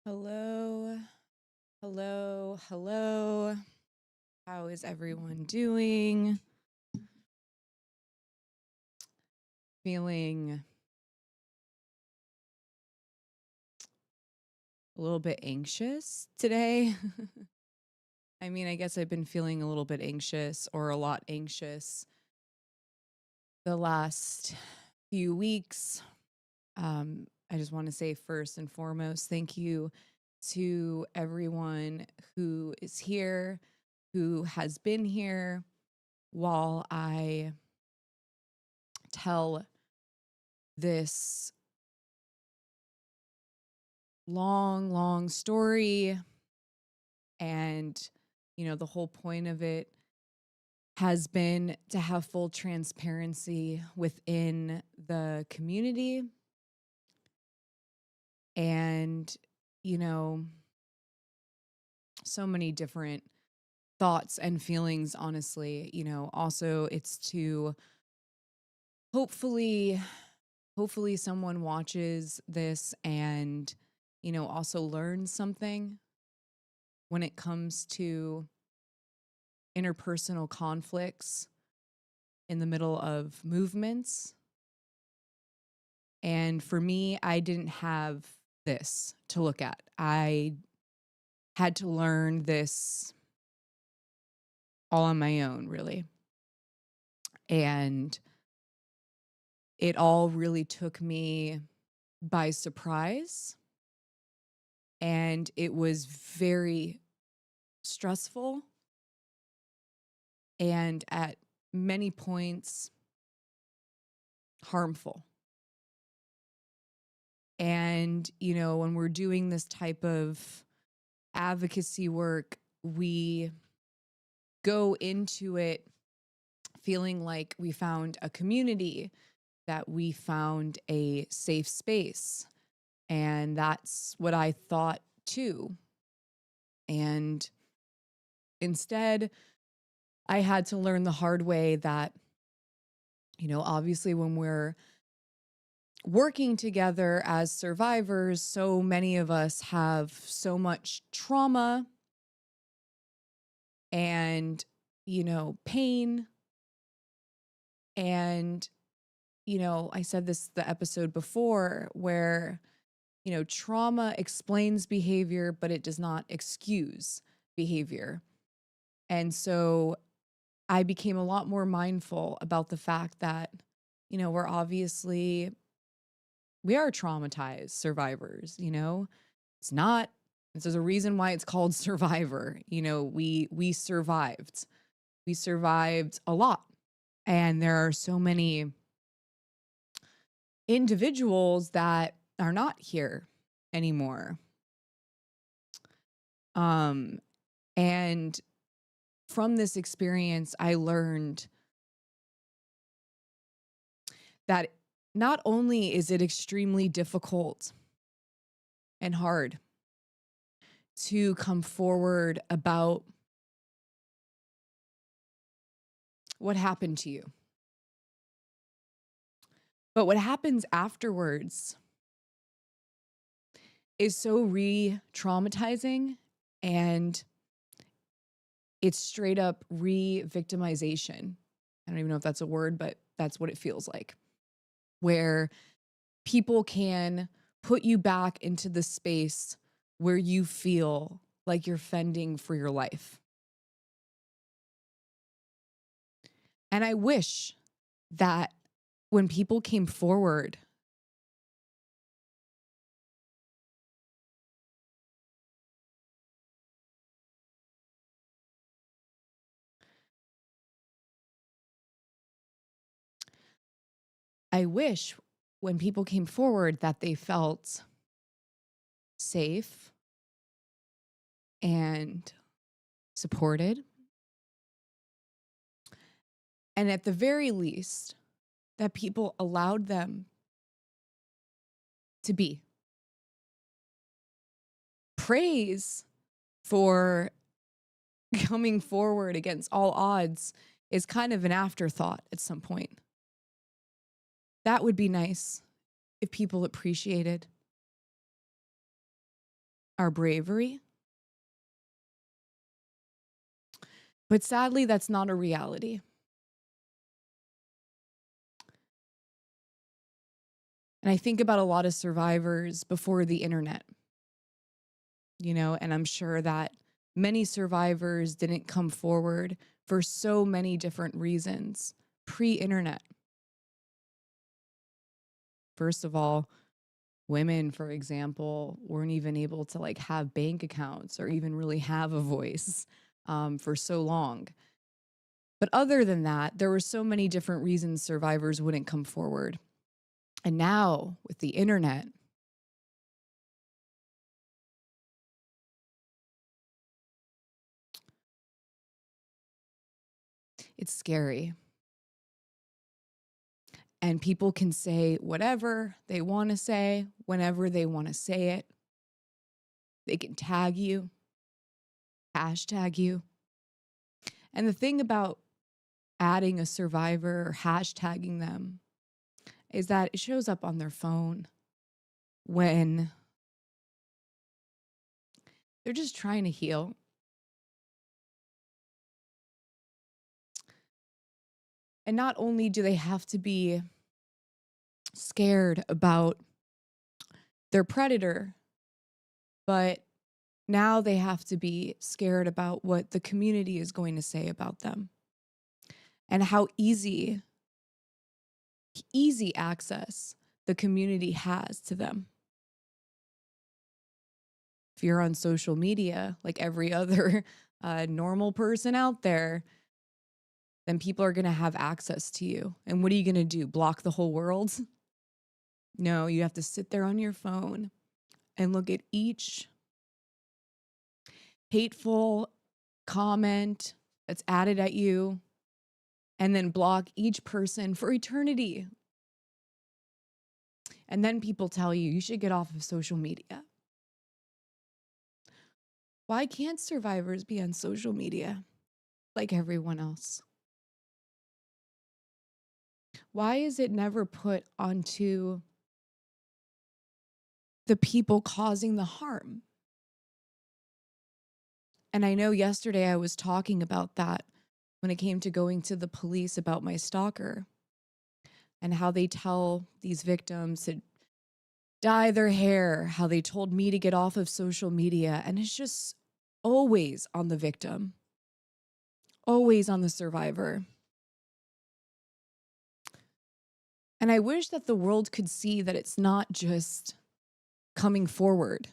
Hello, hello, hello. How is everyone doing? Feeling a little bit anxious today. I mean, I guess I've been feeling a little bit anxious or a lot anxious the last few weeks. I just want to say first and foremost, thank you to everyone who is here, who has been here while I tell this long story. And, the whole point of it has been to have full transparency within the community. And, so many different thoughts and feelings, honestly. Also it's to hopefully someone watches this and, also learns something when it comes to interpersonal conflicts in the middle of movements. And for me, I didn't have this to look at. I had to learn this all on my own, really. And it all really took me by surprise. And it was very stressful. And at many points, harmful. And, when we're doing this type of advocacy work, we go into it feeling like we found a community, that we found a safe space. And that's what I thought too. And instead, I had to learn the hard way that, obviously when we're working together as survivors, so many of us have so much trauma and, pain. And, I said this the episode before where, trauma explains behavior, but it does not excuse behavior. And so I became a lot more mindful about the fact that, we are traumatized survivors, there's a reason why it's called Survivor. We survived. We survived a lot. And there are so many individuals that are not here anymore. And from this experience, I learned that not only is it extremely difficult and hard to come forward about what happened to you, but what happens afterwards is so re-traumatizing, and it's straight up re-victimization. I don't even know if that's a word, but that's what it feels like. Where people can put you back into the space where you feel like you're fending for your life. And I wish that when people came forward, that they felt safe and supported. And at the very least, that people allowed them to be. Praise for coming forward against all odds is kind of an afterthought at some point. That would be nice if people appreciated. our bravery. But sadly, that's not a reality. And I think about a lot of survivors before the internet, and I'm sure that many survivors didn't come forward for so many different reasons pre-internet. First of all, women, for example, weren't even able to have bank accounts or even really have a voice for so long. But other than that, there were so many different reasons survivors wouldn't come forward. And now with the internet, it's scary. And people can say whatever they want to say, whenever they want to say it. They can tag you, hashtag you. And the thing about adding a survivor or hashtagging them is that it shows up on their phone when they're just trying to heal. And not only do they have to be scared about their predator, but now they have to be scared about what the community is going to say about them and how easy access the community has to them. If you're on social media, like every other normal person out there, then people are going to have access to you. And what are you going to do? Block the whole world? No, you have to sit there on your phone and look at each hateful comment that's added at you and then block each person for eternity. And then people tell you, you should get off of social media. Why can't survivors be on social media like everyone else? Why is it never put onto the people causing the harm? And I know yesterday I was talking about that when it came to going to the police about my stalker and how they tell these victims to dye their hair, how they told me to get off of social media. And it's just always on the victim, always on the survivor. And I wish that the world could see that it's not just coming forward.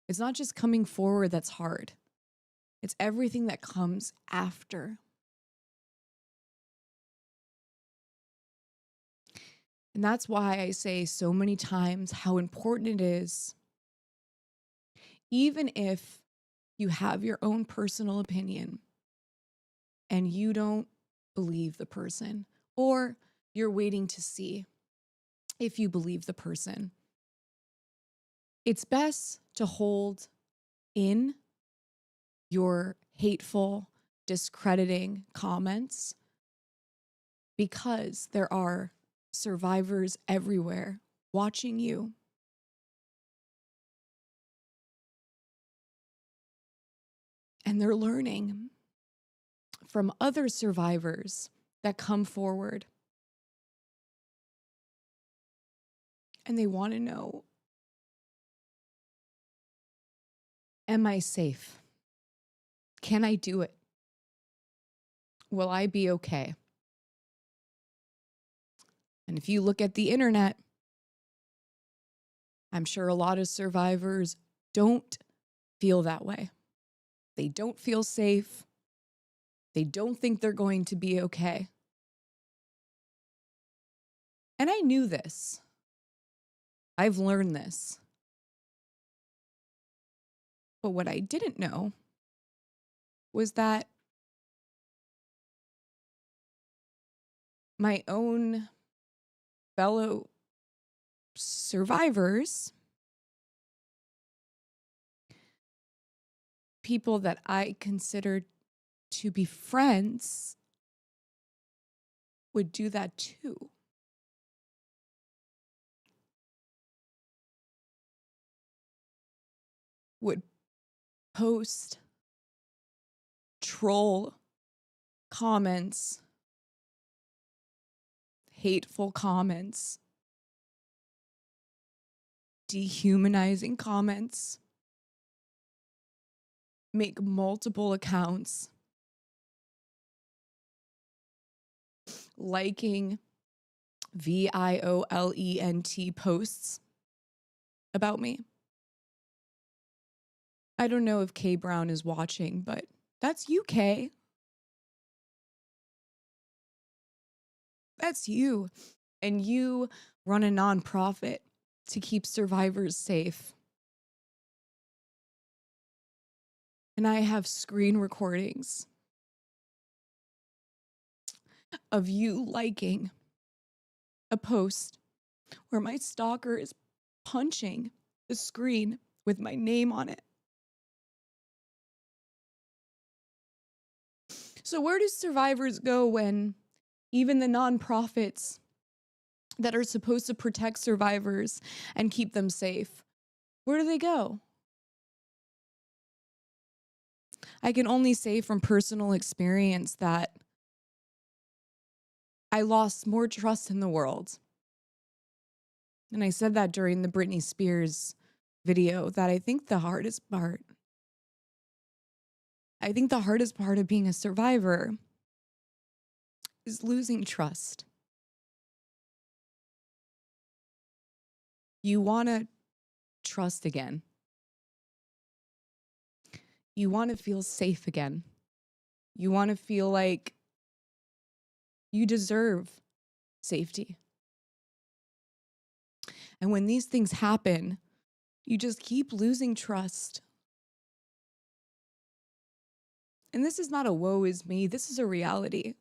It's not just coming forward that's hard. It's everything that comes after. And that's why I say so many times how important it is, even if you have your own personal opinion and you don't believe the person, or you're waiting to see if you believe the person. It's best to hold in your hateful, discrediting comments because there are survivors everywhere watching you. And they're learning from other survivors that come forward. And they want to know, am I safe? Can I do it? Will I be okay? And if you look at the internet, I'm sure a lot of survivors don't feel that way. They don't feel safe. They don't think they're going to be okay. And I knew this. I've learned this. But what I didn't know was that my own fellow survivors, people that I considered to be friends, would do that too. would post troll comments, hateful comments, dehumanizing comments, make multiple accounts, liking VIOLENT posts about me. I don't know if K Brown is watching, but that's you, K. That's you. And you run a nonprofit to keep survivors safe. And I have screen recordings of you liking a post where my stalker is punching the screen with my name on it. So where do survivors go when even the nonprofits that are supposed to protect survivors and keep them safe, where do they go? I can only say from personal experience that I lost more trust in the world. And I said that during the Britney Spears video, that I think the hardest part of being a survivor is losing trust. You want to trust again. You want to feel safe again. You want to feel like you deserve safety. And when these things happen, you just keep losing trust. And this is not a woe is me. This is a reality.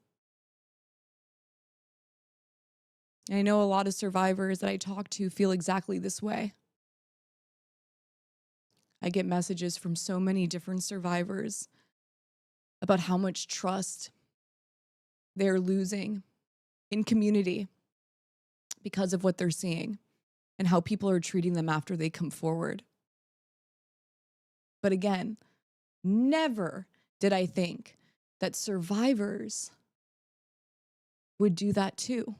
And I know a lot of survivors that I talk to feel exactly this way. I get messages from so many different survivors about how much trust they're losing in community because of what they're seeing and how people are treating them after they come forward. But again, never did I think that survivors would do that too.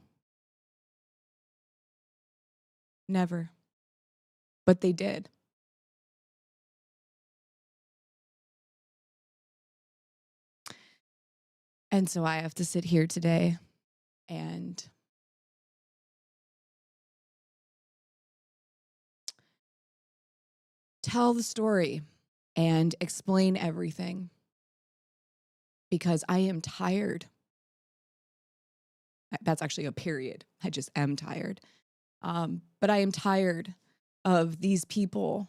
Never. But they did. And so I have to sit here today and tell the story and explain everything because I am tired. That's actually a period. I just am tired. But I am tired of these people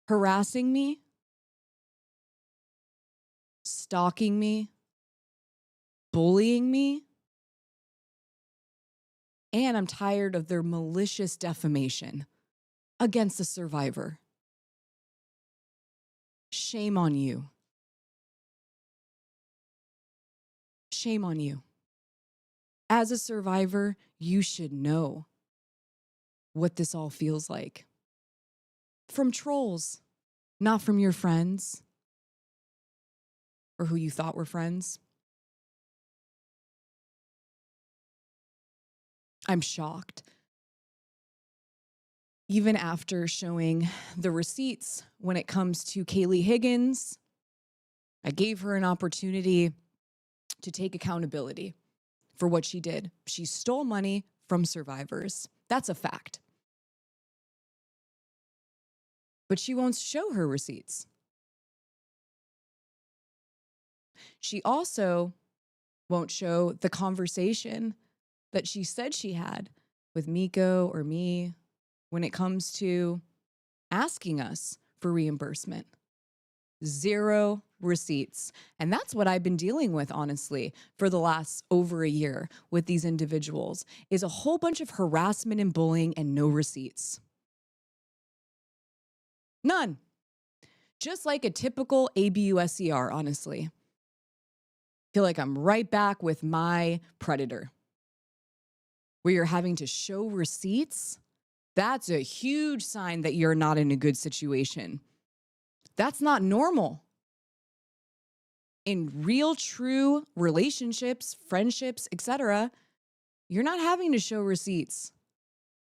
harassing me, stalking me, bullying me, and I'm tired of their malicious defamation against the survivor. Shame on you. Shame on you. As a survivor, you should know what this all feels like. From trolls, not from your friends or who you thought were friends. I'm shocked. Even after showing the receipts when it comes to Caeli Higgins, I gave her an opportunity to take accountability for what she did. She stole money from survivors. That's a fact. But she won't show her receipts. She also won't show the conversation that she said she had with Miko or me when it comes to asking us for reimbursement. 0 receipts. And that's what I've been dealing with, honestly, for the last over a year with these individuals, is a whole bunch of harassment and bullying and no receipts. None. Just like a typical ABUSCR, honestly. Feel like I'm right back with my predator, where you're having to show receipts That's a huge sign that you're not in a good situation. That's not normal. In real, true relationships, friendships, etc., you're not having to show receipts.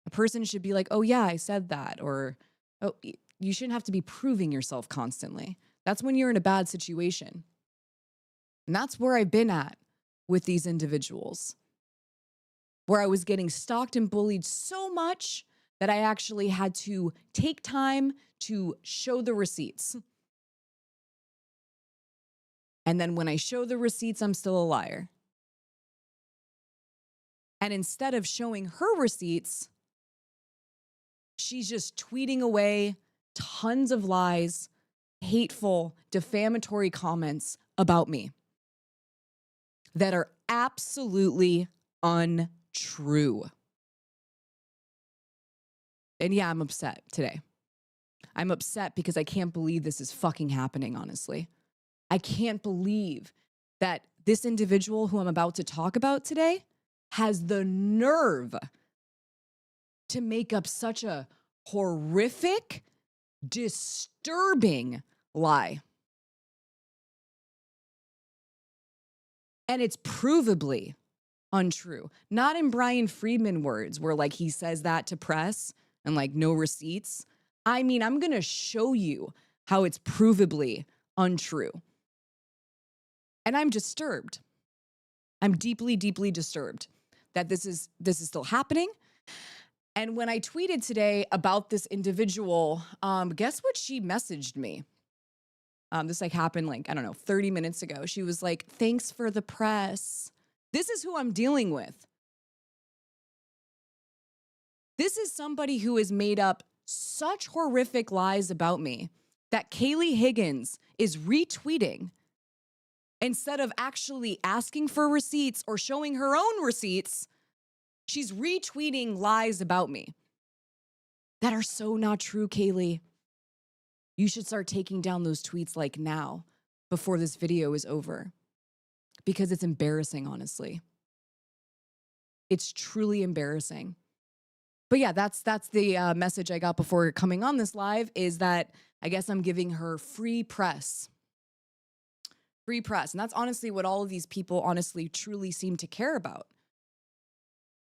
A person should be like, oh yeah, I said that. Or, oh, you shouldn't have to be proving yourself constantly. That's when you're in a bad situation. And that's where I've been at with these individuals, where I was getting stalked and bullied so much that I actually had to take time to show the receipts. And then when I show the receipts, I'm still a liar. And instead of showing her receipts, she's just tweeting away tons of lies, hateful, defamatory comments about me that are absolutely untrue. And yeah, I'm upset today. I'm upset because I can't believe this is fucking happening, honestly. I can't believe that this individual who I'm about to talk about today has the nerve to make up such a horrific, disturbing lie. And it's provably untrue. Not in Brian Friedman words where like he says that to press and like no receipts. I mean, I'm going to show you how it's provably untrue. And I'm disturbed. I'm deeply, deeply disturbed that this is still happening. And when I tweeted today about this individual, guess what she messaged me? This like happened like, I don't know, 30 minutes ago. She was like, thanks for the press. This is who I'm dealing with. This is somebody who has made up such horrific lies about me that Caeli Higgins is retweeting instead of actually asking for receipts or showing her own receipts. She's retweeting lies about me that are so not true, Caeli. You should start taking down those tweets like now before this video is over because it's embarrassing, honestly. It's truly embarrassing. But yeah, that's the message I got before coming on this live is that I guess I'm giving her free press. Free press. And that's honestly what all of these people honestly truly seem to care about.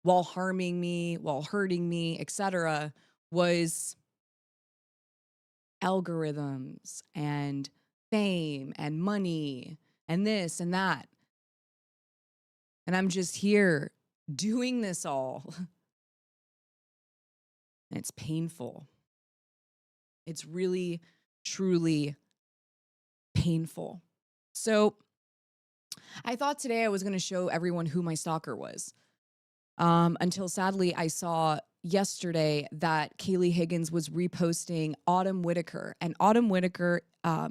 While harming me, while hurting me, etc., was algorithms and fame and money and this and that. And I'm just here doing this all. And it's painful. It's really, truly painful. So I thought today I was going to show everyone who my stalker was. Until sadly, I saw yesterday that Caeli Higgins was reposting Autumn Whitaker. And Autumn Whitaker, I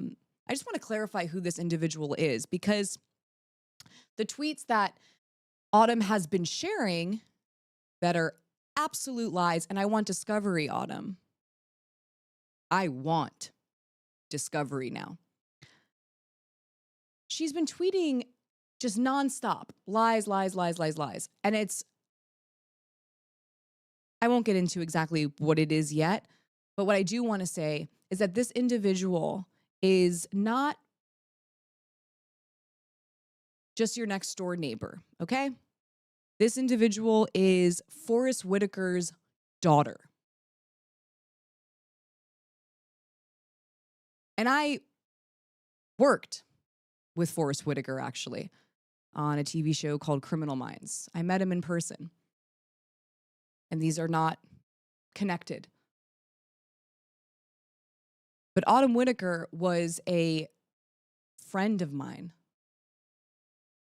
just want to clarify who this individual is because the tweets that Autumn has been sharing that are absolute lies, and I want discovery, Autumn. I want discovery now. She's been tweeting just nonstop lies, lies, lies, lies, lies. And I won't get into exactly what it is yet, but what I do want to say is that this individual is not just your next door neighbor, okay? This individual is Forrest Whitaker's daughter. And I worked with Forrest Whitaker, actually, on a TV show called Criminal Minds. I met him in person. And these are not connected. But Autumn Whitaker was a friend of mine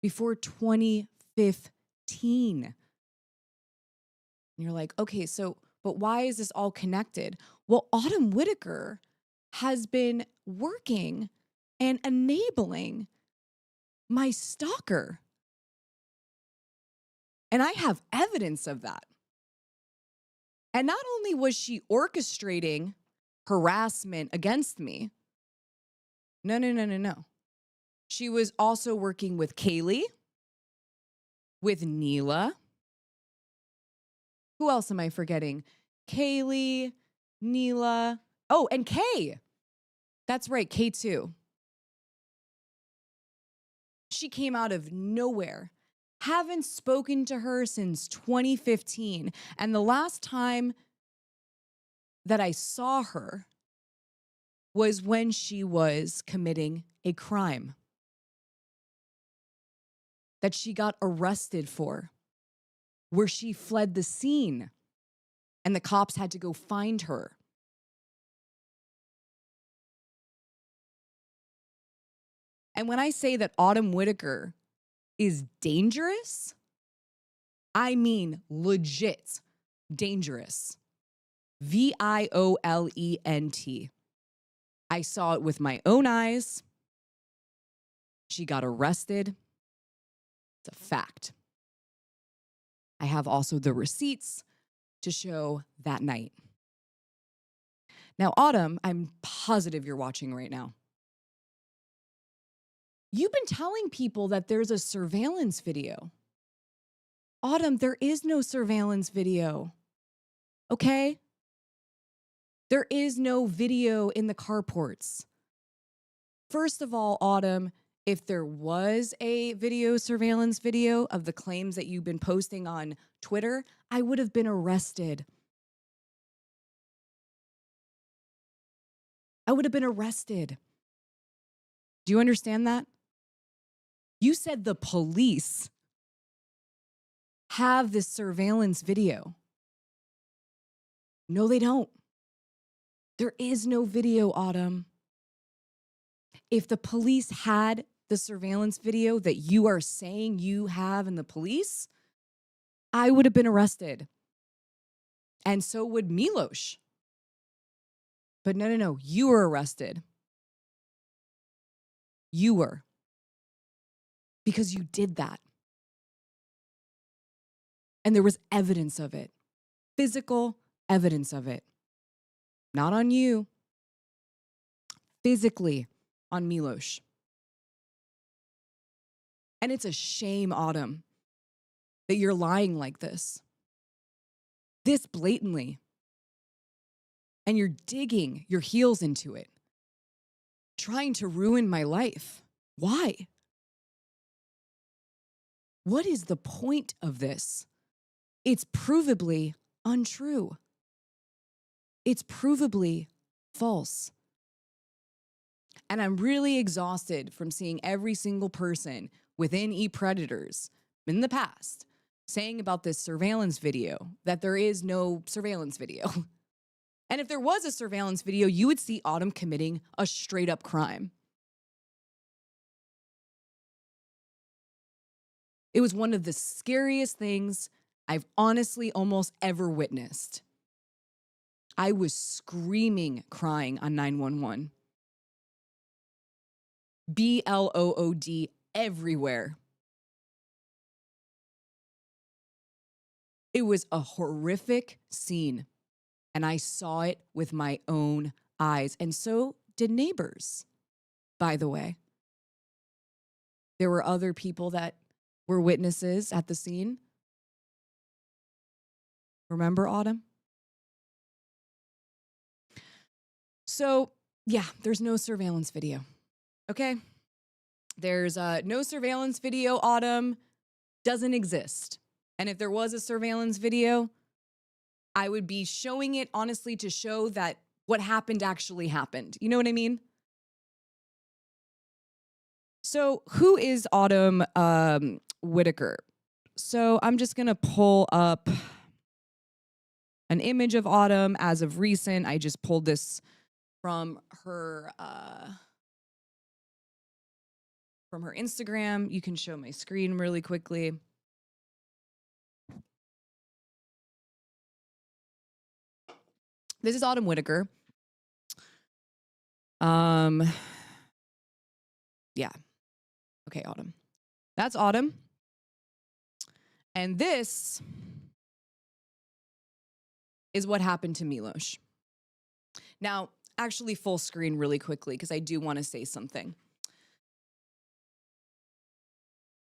before 2015. And you're like, okay, so, but why is this all connected? Well, Autumn Whitaker has been working and enabling my stalker. And I have evidence of that. And not only was she orchestrating harassment against me, no. She was also working with Caeli, with Nila. Who else am I forgetting? Caeli, Nila. Oh, and Kay. That's right, Kay too. She came out of nowhere. Haven't spoken to her since 2015. And the last time that I saw her was when she was committing a crime that she got arrested for, where she fled the scene and the cops had to go find her. And when I say that Autumn Whitaker is dangerous, I mean legit dangerous. Violent. I saw it with my own eyes. She got arrested. It's a fact. I have also the receipts to show that night. Now, Autumn, I'm positive you're watching right now. You've been telling people that there's a surveillance video. Autumn, there is no surveillance video. Okay? There is no video in the carports. First of all, Autumn, if there was a surveillance video of the claims that you've been posting on Twitter, I would have been arrested. I would have been arrested. Do you understand that? You said the police have this surveillance video. No, they don't. There is no video, Autumn. If the police had the surveillance video that you are saying you have in the police, I would have been arrested. And so would Milosh. But no, you were arrested. You were. Because you did that. And there was evidence of it. Physical evidence of it. Not on you. Physically on Milosh. And it's a shame, Autumn, that you're lying like this. This blatantly. And you're digging your heels into it. Trying to ruin my life. Why? What is the point of this? It's provably untrue. It's provably false. And I'm really exhausted from seeing every single person within ePredators in the past saying about this surveillance video that there is no surveillance video. And if there was a surveillance video, you would see Autumn committing a straight up crime. It was one of the scariest things I've honestly almost ever witnessed. I was screaming, crying on 911. BLOOD everywhere. It was a horrific scene, and I saw it with my own eyes, and so did neighbors, by the way. There were other people that were witnesses at the scene. Remember, Autumn? So, yeah, there's no surveillance video. Okay? There's no surveillance video, Autumn. Doesn't exist. And if there was a surveillance video, I would be showing it, honestly, to show that what happened actually happened. You know what I mean? So who is Autumn Whitaker? So I'm just going to pull up an image of Autumn as of recent. I just pulled this from her Instagram. You can show my screen really quickly. This is Autumn Whitaker. Yeah. Okay, Autumn. That's Autumn. And this is what happened to Milosh. Now, actually full screen really quickly because I do want to say something.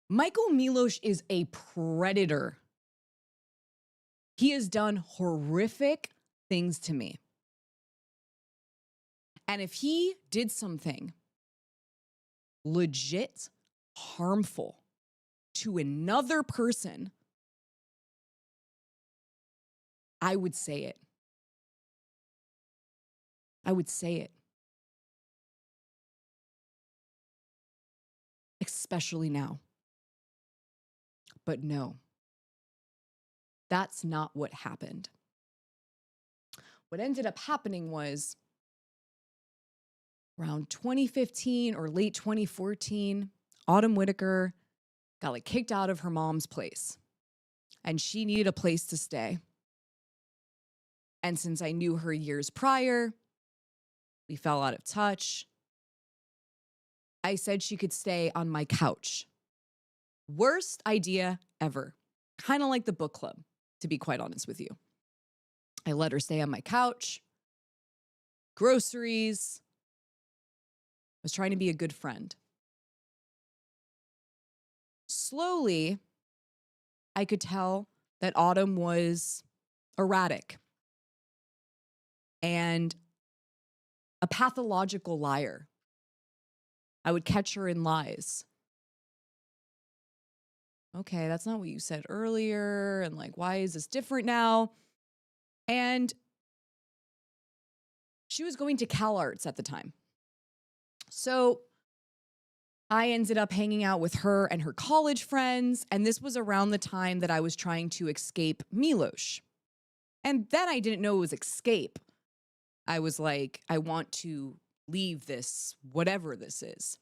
Michael Milosh is a predator. He has done horrific things to me. And if he did something legit harmful to another person, I would say it. I would say it. Especially now. But no, that's not what happened. What ended up happening was around 2015 or late 2014, Autumn Whitaker got like kicked out of her mom's place and she needed a place to stay. And since I knew her years prior, we fell out of touch. I said she could stay on my couch. Worst idea ever. Kind of like the book club, to be quite honest with you. I let her stay on my couch. Groceries. Was trying to be a good friend. Slowly, I could tell that Autumn was erratic and a pathological liar. I would catch her in lies. Okay, that's not what you said earlier. And like, why is this different now? And she was going to CalArts at the time. So I ended up hanging out with her and her college friends. And this was around the time that I was trying to escape Milosh. And then I didn't know it was escape. I was like, I want to leave this, whatever this is.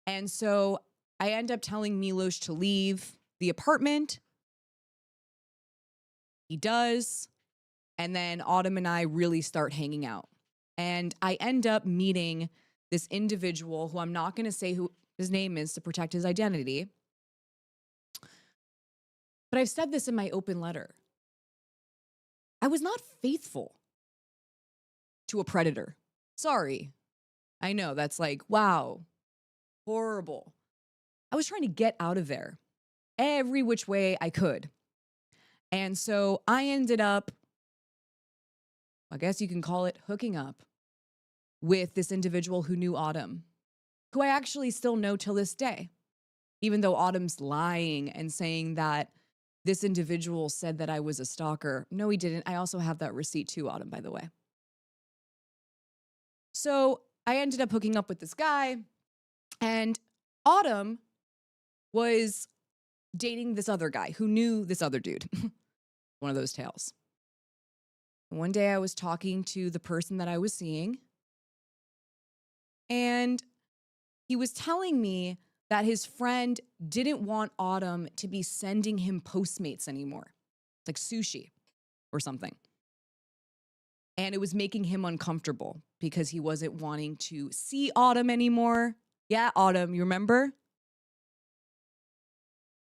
And so I end up telling Milosh to leave the apartment. He does. And then Autumn and I really start hanging out. And I end up meeting this individual who I'm not going to say who his name is to protect his identity. But I've said this in my open letter. I was not faithful to a predator. Sorry. I know that's like, wow, horrible. I was trying to get out of there every which way I could. And so I ended up, I guess you can call it hooking up with this individual who knew Autumn, who I actually still know till this day, even though Autumn's lying and saying that this individual said that I was a stalker. No, he didn't. I also have that receipt too, Autumn, by the way. So I ended up hooking up with this guy, and Autumn was dating this other guy who knew this other dude. One of those tales. One day I was talking to the person that I was seeing, and he was telling me that his friend didn't want Autumn to be sending him Postmates anymore, like sushi or something. And it was making him uncomfortable because he wasn't wanting to see Autumn anymore. Yeah, Autumn, you remember?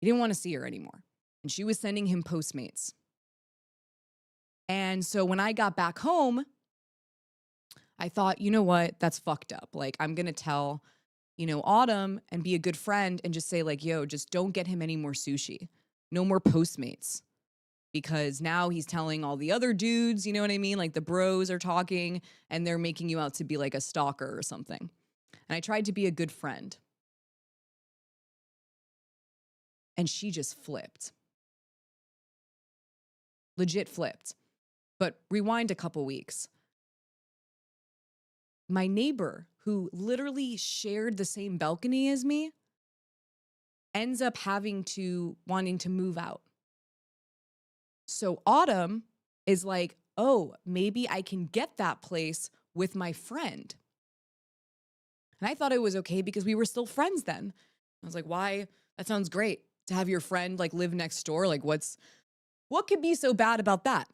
He didn't want to see her anymore. And she was sending him Postmates. And so when I got back home, I thought, you know what? That's fucked up. Like, I'm going to tell, Autumn and be a good friend and just say like, yo, just don't get him any more sushi. No more Postmates. Because now he's telling all the other dudes, you know what I mean? Like the bros are talking and they're making you out to be like a stalker or something. And I tried to be a good friend. And she just flipped. Legit flipped. But rewind a couple weeks. My neighbor, who literally shared the same balcony as me, ends up wanting to move out. So Autumn is like, oh, maybe I can get that place with my friend. And I thought it was okay because we were still friends then. I was like, why? That sounds great to have your friend like live next door. Like what could be so bad about that?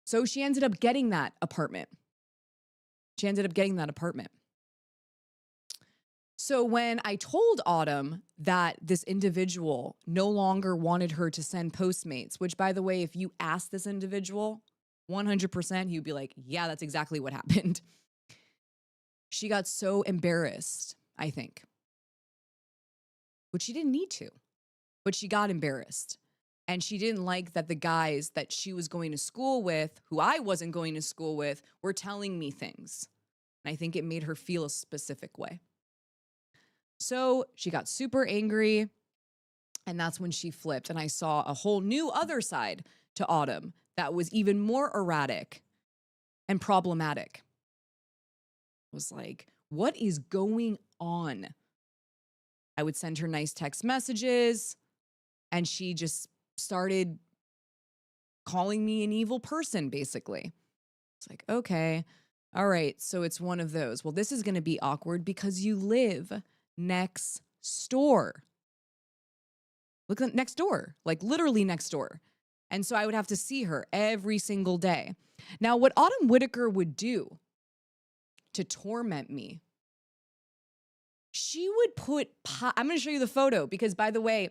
So she ended up getting that apartment. So when I told Autumn that this individual no longer wanted her to send Postmates, which by the way, if you ask this individual, 100%, he would be like, yeah, that's exactly what happened. She got so embarrassed, I think. Which she didn't need to, but she got embarrassed. And she didn't like that the guys that she was going to school with, who I wasn't going to school with, were telling me things. And I think it made her feel a specific way. So she got super angry. And that's when she flipped. And I saw a whole new other side to Autumn that was even more erratic and problematic. I was like, what is going on? I would send her nice text messages, and she just started calling me an evil person, basically. It's like, okay, all right, so it's one of those. Well, this is going to be awkward because you live next door. Look at next door, like literally next door. And so I would have to see her every single day. Now, what Autumn Whitaker would do to torment me, she would put, I'm going to show you the photo because, by the way,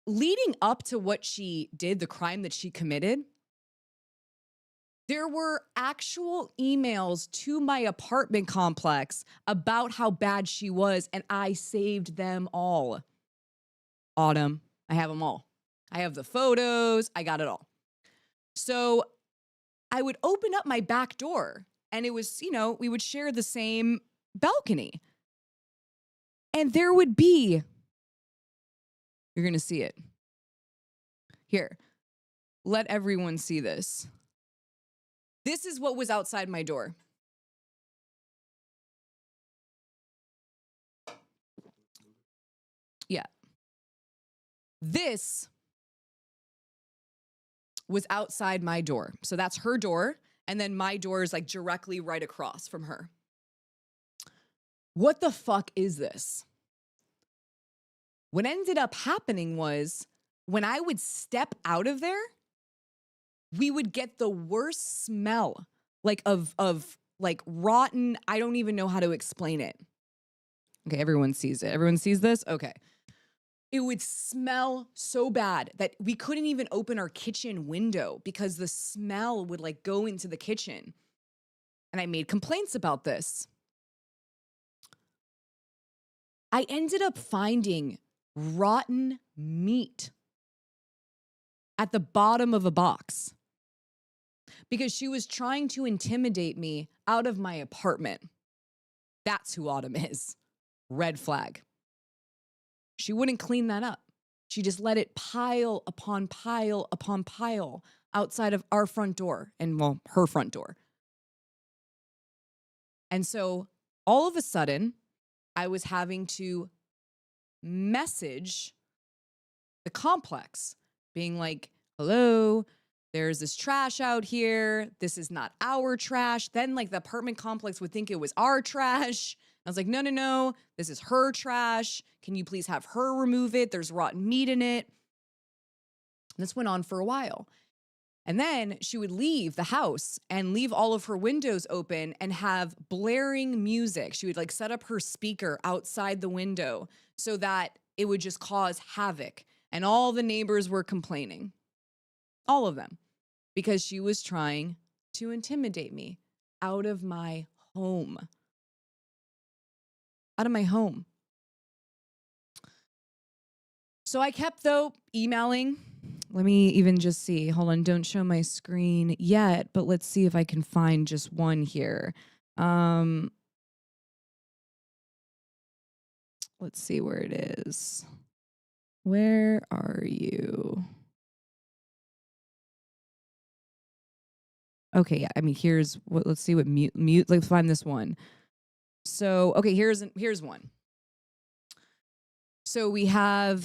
leading up to what she did, the crime that she committed, there were actual emails to my apartment complex about how bad she was, and I saved them all. Autumn, I have them all. I have the photos. I got it all. So I would open up my back door, and it was, you know, we would share the same balcony. And there would be, you're going to see it. Here, let everyone see this. This is what was outside my door. Yeah. This was outside my door. So that's her door. And then my door is like directly right across from her. What the fuck is this? What ended up happening was when I would step out of there, we would get the worst smell, like of like rotten. I don't even know how to explain it. Okay, everyone sees it. Everyone sees this? Okay. It would smell so bad that we couldn't even open our kitchen window because the smell would like go into the kitchen. And I made complaints about this. I ended up finding rotten meat at the bottom of a box because she was trying to intimidate me out of my apartment. That's who Autumn is. Red flag. She wouldn't clean that up. She just let it pile upon pile upon pile outside of our front door and, well, her front door. And so all of a sudden, I was having to message the complex being like, hello, there's this trash out here. This is not our trash. Then like the apartment complex would think it was our trash. I was like, no, no, no, this is her trash. Can you please have her remove it? There's rotten meat in it. This went on for a while. And then she would leave the house and leave all of her windows open and have blaring music. She would like set up her speaker outside the window so that it would just cause havoc. And all the neighbors were complaining. All of them. Because she was trying to intimidate me out of my home. Out of my home. So I kept, though, emailing. Let me even just see. Hold on. Don't show my screen yet, but let's see if I can find just one here. Let's see where it is. Where are you? Okay, yeah. I mean, here's what. Let's see what mute. Let's find this one. So, okay, here's one. So we have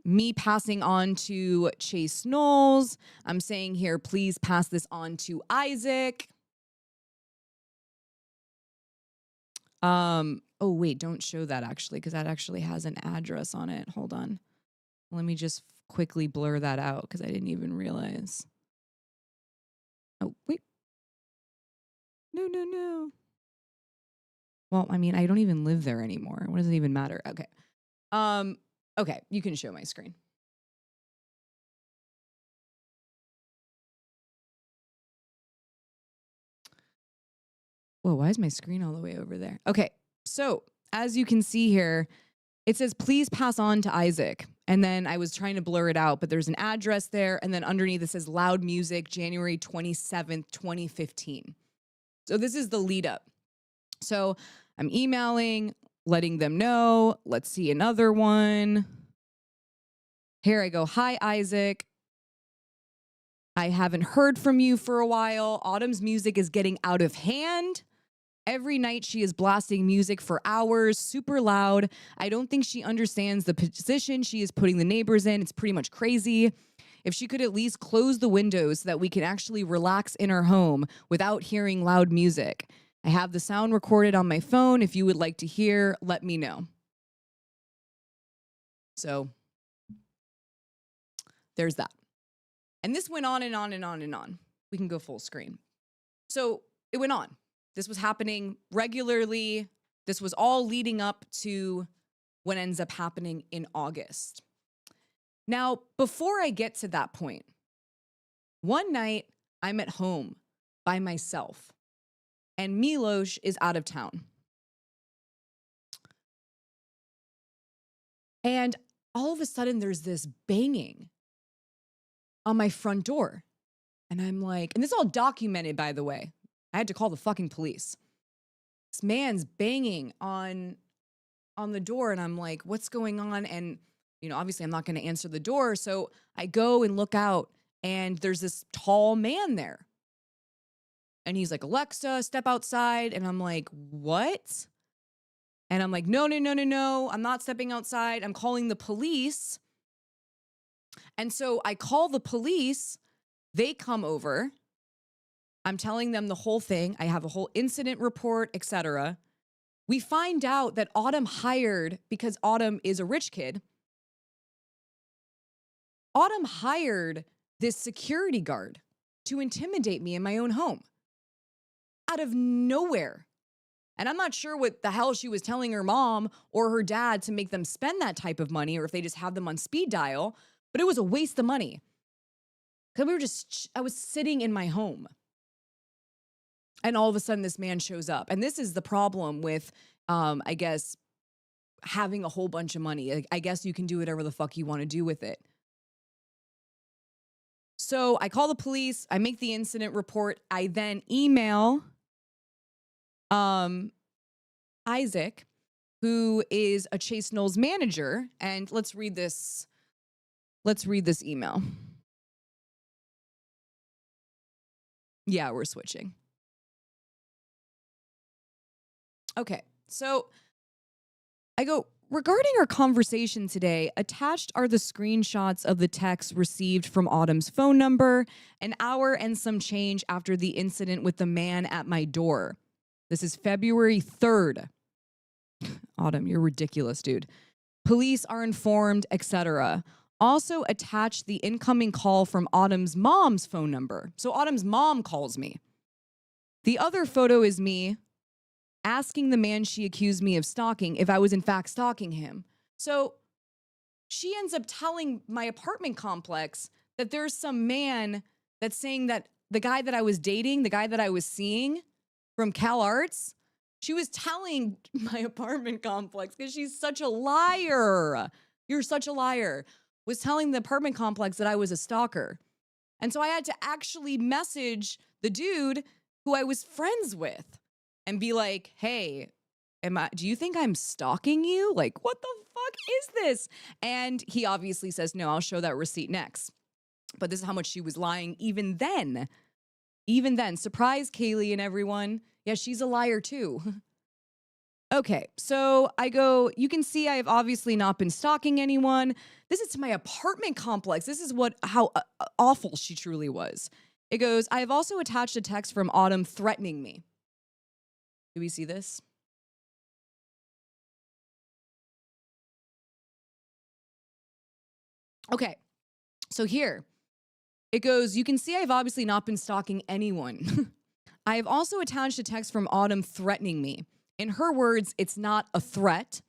me passing on to Chase Knowles. I'm saying here, please pass this on to Isaac. Oh wait, don't show that actually, because that actually has an address on it. Hold on. Let me just quickly blur that out because I didn't even realize. Oh, wait. No. Well, I mean, I don't even live there anymore. What does it even matter? Okay. Okay, you can show my screen. Whoa, why is my screen all the way over there? Okay, so as you can see here, it says, please pass on to Isaac. And then I was trying to blur it out, but there's an address there. And then underneath it says loud music, January 27th, 2015. So this is the lead up. So I'm emailing, letting them know. Let's see another one. Here I go. Hi, Isaac. I haven't heard from you for a while. Autumn's music is getting out of hand. Every night she is blasting music for hours, super loud. I don't think she understands the position she is putting the neighbors in. It's pretty much crazy. If she could at least close the windows so that we can actually relax in our home without hearing loud music. I have the sound recorded on my phone. If you would like to hear, let me know. So there's that. And this went on and on and on and on. We can go full screen. So it went on. This was happening regularly. This was all leading up to what ends up happening in August. Now, before I get to that point, one night I'm at home by myself and Milosh is out of town. And all of a sudden there's this banging on my front door. And I'm like, and this is all documented, by the way. I had to call the fucking police. This man's banging on the door and I'm like, what's going on? And, you know, obviously I'm not going to answer the door. So I go and look out and there's this tall man there. And he's like, Alexa, step outside. And I'm like, what? And I'm like, no. I'm not stepping outside. I'm calling the police. And so I call the police. They come over. I'm telling them the whole thing. I have a whole incident report, etc. We find out that Autumn hired, because Autumn is a rich kid, Autumn hired this security guard to intimidate me in my own home. Out of nowhere. And I'm not sure what the hell she was telling her mom or her dad to make them spend that type of money, or if they just have them on speed dial, but it was a waste of money. Because I was sitting in my home. And all of a sudden this man shows up. And this is the problem with, I guess, having a whole bunch of money. Like, I guess you can do whatever the fuck you want to do with it. So I call the police. I make the incident report. I then email Isaac, who is a Chase Knowles manager. And let's read this. Let's read this email. Yeah, we're switching. Okay, so I go, regarding our conversation today, attached are the screenshots of the texts received from Autumn's phone number, an hour and some change after the incident with the man at my door. This is February 3rd. Autumn, you're ridiculous, dude. Police are informed, etc. Also attached the incoming call from Autumn's mom's phone number. So Autumn's mom calls me. The other photo is me asking the man she accused me of stalking if I was in fact stalking him. So she ends up telling my apartment complex that there's some man that's saying that the guy that I was dating, the guy that I was seeing from Cal Arts, she was telling my apartment complex, because she's such a liar. You're such a liar. Was telling the apartment complex that I was a stalker. And so I had to actually message the dude who I was friends with and be like, hey, do you think I'm stalking you? Like, what the fuck is this? And he obviously says, no, I'll show that receipt next. But this is how much she was lying even then. Even then. Surprise, Caeli and everyone. Yeah, she's a liar too. Okay, so I go, you can see I have obviously not been stalking anyone. This is to my apartment complex. This is how awful she truly was. It goes, I have also attached a text from Autumn threatening me. Do we see this? Okay, so here it goes, you can see I've obviously not been stalking anyone. I have also attached a text from Autumn threatening me. In her words, it's not a threat,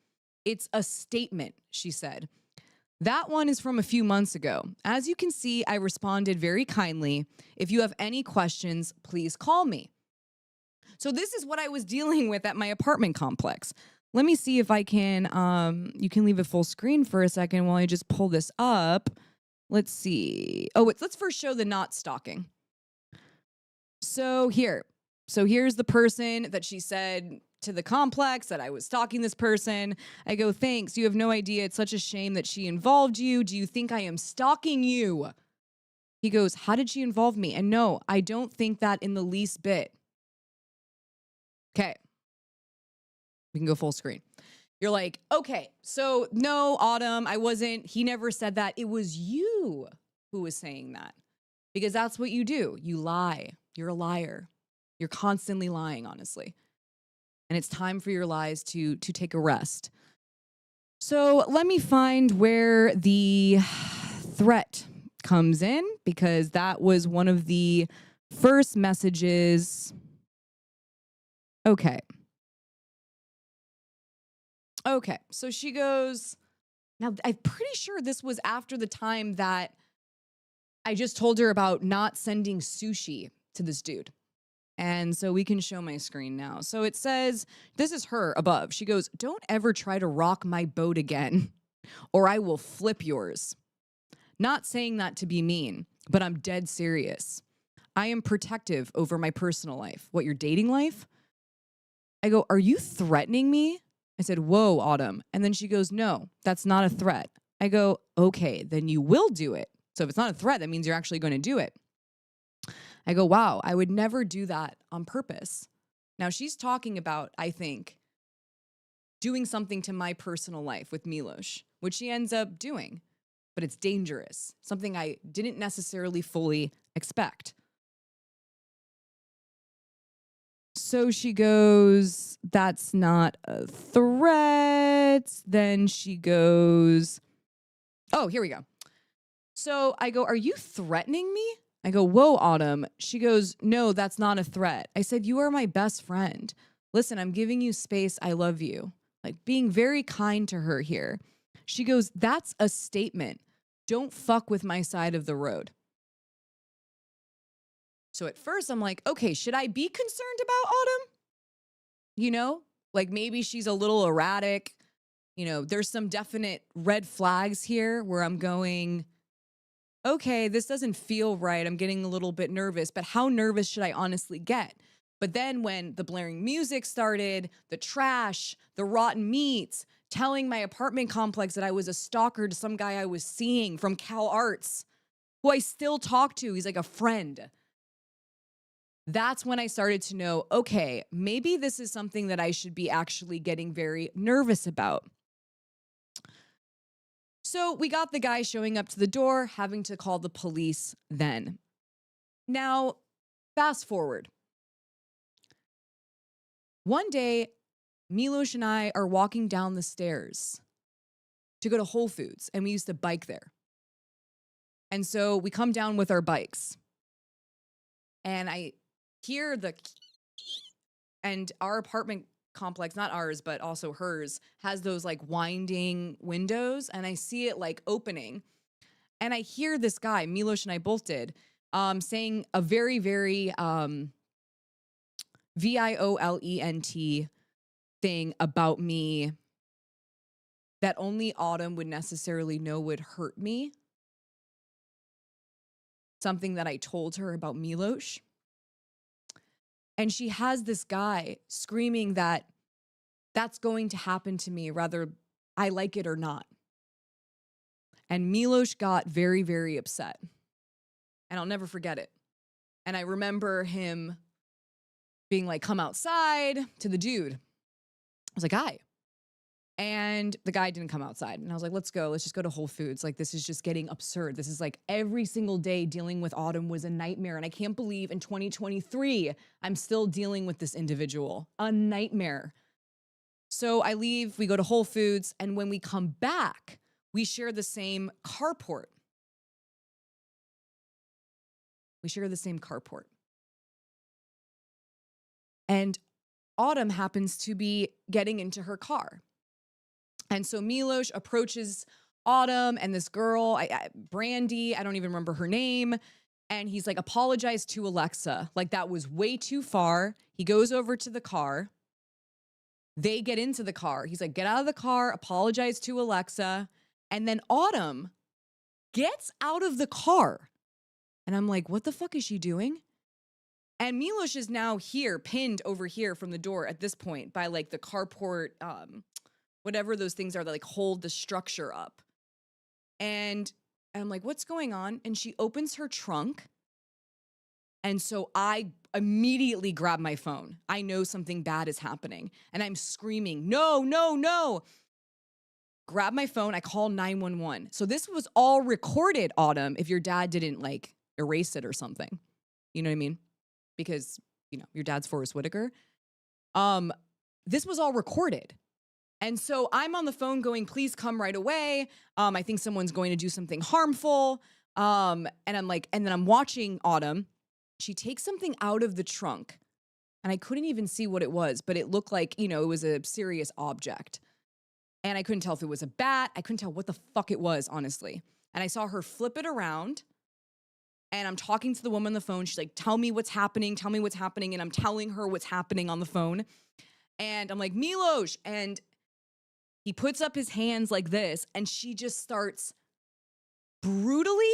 it's a statement, she said. That one is from a few months ago. As you can see, I responded very kindly. If you have any questions, please call me. So this is what I was dealing with at my apartment complex. let me see if I can, you can leave it full screen for a second while I just pull this up. Let's see. Oh, let's first show the not stalking. So here's the person that she said to the complex that I was stalking this person. I go, thanks. You have no idea. It's such a shame that she involved you. Do you think I am stalking you? He goes, how did she involve me? And no, I don't think that in the least bit. Okay. We can go full screen. You're like, okay, so no, Autumn, I wasn't. He never said that. It was you who was saying that. Because that's what you do. You lie. You're a liar. You're constantly lying, honestly. And it's time for your lies to take a rest. So let me find where the threat comes in, because that was one of the first messages. Okay. Okay, so she goes, now I'm pretty sure this was after the time that I just told her about not sending sushi to this dude. And so we can show my screen now. So it says, this is her above. She goes, don't ever try to rock my boat again, or I will flip yours. Not saying that to be mean, but I'm dead serious. I am protective over my personal life. What, your dating life? I go, are you threatening me? I said, whoa, Autumn. And then she goes, no, that's not a threat. I go, okay, then you will do it. So if it's not a threat, that means you're actually going to do it. I go, wow, I would never do that on purpose. Now she's talking about, I think, doing something to my personal life with Milosh, which she ends up doing. But it's dangerous, something I didn't necessarily fully expect. So she goes, that's not a threat. Then she goes, oh, here we go. So I go, are you threatening me? I go, whoa, Autumn. She goes, no, that's not a threat. I said, you are my best friend. Listen, I'm giving you space. I love you. Like, being very kind to her here. She goes, that's a statement. Don't fuck with my side of the road. So at first I'm like, okay, should I be concerned about Autumn? You know, like maybe she's a little erratic. You know, there's some definite red flags here where I'm going, okay, this doesn't feel right. I'm getting a little bit nervous, but how nervous should I honestly get? But then when the blaring music started, the trash, the rotten meat, telling my apartment complex that I was a stalker to some guy I was seeing from Cal Arts, who I still talk to, he's like a friend. That's when I started to know, okay, maybe this is something that I should be actually getting very nervous about. So we got the guy showing up to the door, having to call the police then. Now, fast forward. One day, Milosh and I are walking down the stairs to go to Whole Foods, and we used to bike there. And so we come down with our bikes, and I hear and our apartment complex, not ours, but also hers, has those like winding windows, and I see it like opening. And I hear this guy, Milosh and I both did, saying a very, very violent thing about me that only Autumn would necessarily know would hurt me. Something that I told her about Milosh. And she has this guy screaming that that's going to happen to me, whether I like it or not. And Milosh got very, very upset. And I'll never forget it. And I remember him being like, come outside, to the dude. I was like, hi. And the guy didn't come outside. And I was like, let's go. Let's just go to Whole Foods. Like, this is just getting absurd. This is like every single day dealing with Autumn was a nightmare. And I can't believe in 2023, I'm still dealing with this individual. A nightmare. So I leave, we go to Whole Foods. And when we come back, we share the same carport. We share the same carport. And Autumn happens to be getting into her car. And so Milosh approaches Autumn and this girl, Brandy, I don't even remember her name. And he's like, apologize to Alexa. Like, that was way too far. He goes over to the car. They get into the car. He's like, get out of the car, apologize to Alexa. And then Autumn gets out of the car. And I'm like, what the fuck is she doing? And Milosh is now here, pinned over here from the door at this point by like the carport, whatever those things are that like hold the structure up. And I'm like, what's going on? And she opens her trunk. And so I immediately grab my phone. I know something bad is happening. And I'm screaming, no, no, no. Grab my phone. I call 911. So this was all recorded, Autumn, if your dad didn't like erase it or something. You know what I mean? Because, you know, your dad's Forrest Whitaker. This was all recorded. And so I'm on the phone going, please come right away. I think someone's going to do something harmful. And I'm like, and then I'm watching Autumn. She takes something out of the trunk. And I couldn't even see what it was, but it looked like, you know, it was a serious object. And I couldn't tell if it was a bat. I couldn't tell what the fuck it was, honestly. And I saw her flip it around. And I'm talking to the woman on the phone. She's like, tell me what's happening. Tell me what's happening. And I'm telling her what's happening on the phone. And I'm like, Milosh. And he puts up his hands like this. And she just starts brutally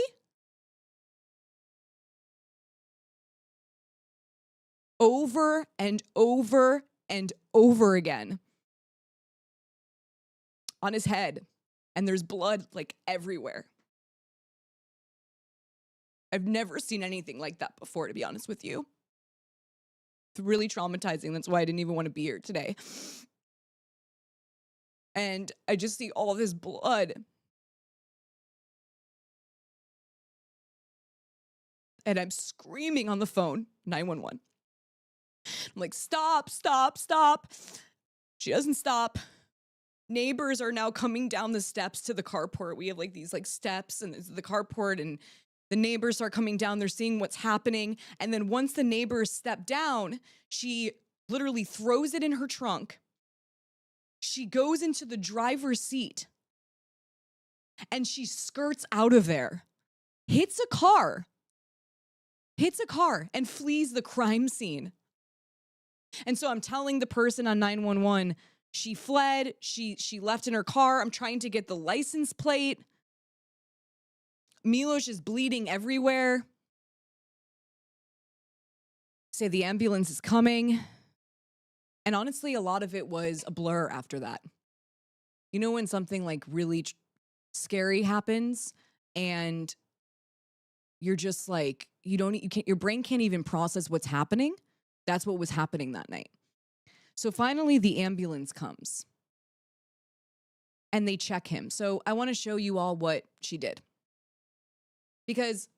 over and over and over again on his head. And there's blood like everywhere. I've never seen anything like that before, to be honest with you. It's really traumatizing. That's why I didn't even want to be here today. And I just see all this blood. And I'm screaming on the phone, 911. I'm like, stop, stop, stop. She doesn't stop. Neighbors are now coming down the steps to the carport. We have like these like steps and the carport, and the neighbors are coming down. They're seeing what's happening. And then once the neighbors step down, she literally throws it in her trunk. She goes into the driver's seat and she skirts out of there, hits a car and flees the crime scene. And so I'm telling the person on 911, she fled, she left in her car. I'm trying to get the license plate. Milosh is bleeding everywhere. Say the ambulance is coming. And honestly, a lot of it was a blur after that. You know when something like really scary happens and you're just like, your brain can't even process what's happening? That's what was happening that night. So finally the ambulance comes and they check him. So I want to show you all what she did. Because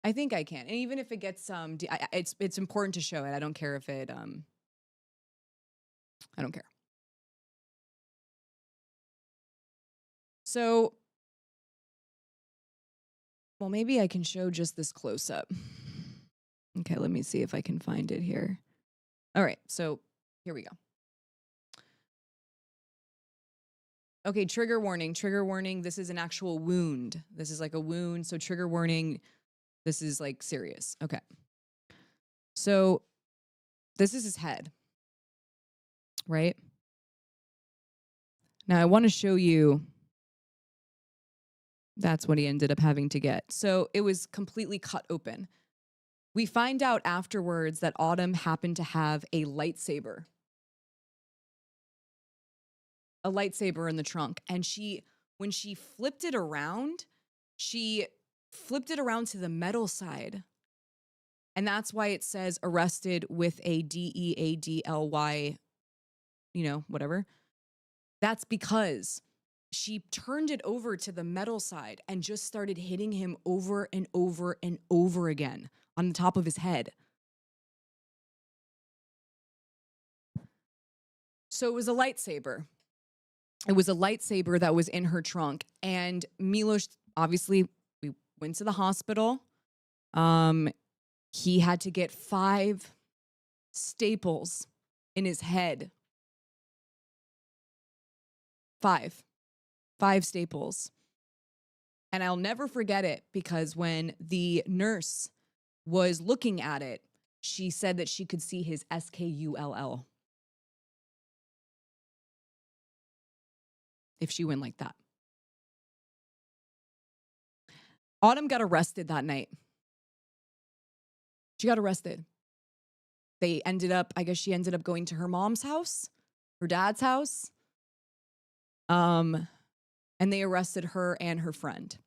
I think I can. And even if it gets it's important to show it. I don't care if it I don't care. So well, maybe I can show just this close up. Okay, let me see if I can find it here. All right, so here we go. Okay, trigger warning, trigger warning. This is an actual wound. This is like a wound, so trigger warning. This is like serious. Okay. So this is his head, right? Now I want to show you. That's what he ended up having to get. So it was completely cut open. We find out afterwards that Autumn happened to have a lightsaber. A lightsaber in the trunk. And when she flipped it around, she flipped it around to the metal side. And that's why it says arrested with a DEADLY, you know, whatever. That's because she turned it over to the metal side and just started hitting him over and over and over again on the top of his head. So it was a lightsaber. It was a lightsaber that was in her trunk. And Milosh, obviously, we went to the hospital. He had to get 5 staples in his head. 5 staples. And I'll never forget it because when the nurse was looking at it, she said that she could see his SKULL if she went like that. Autumn got arrested that night. She got arrested. They ended up, I guess she ended up going to her mom's house, her dad's house. And they arrested her and her friend.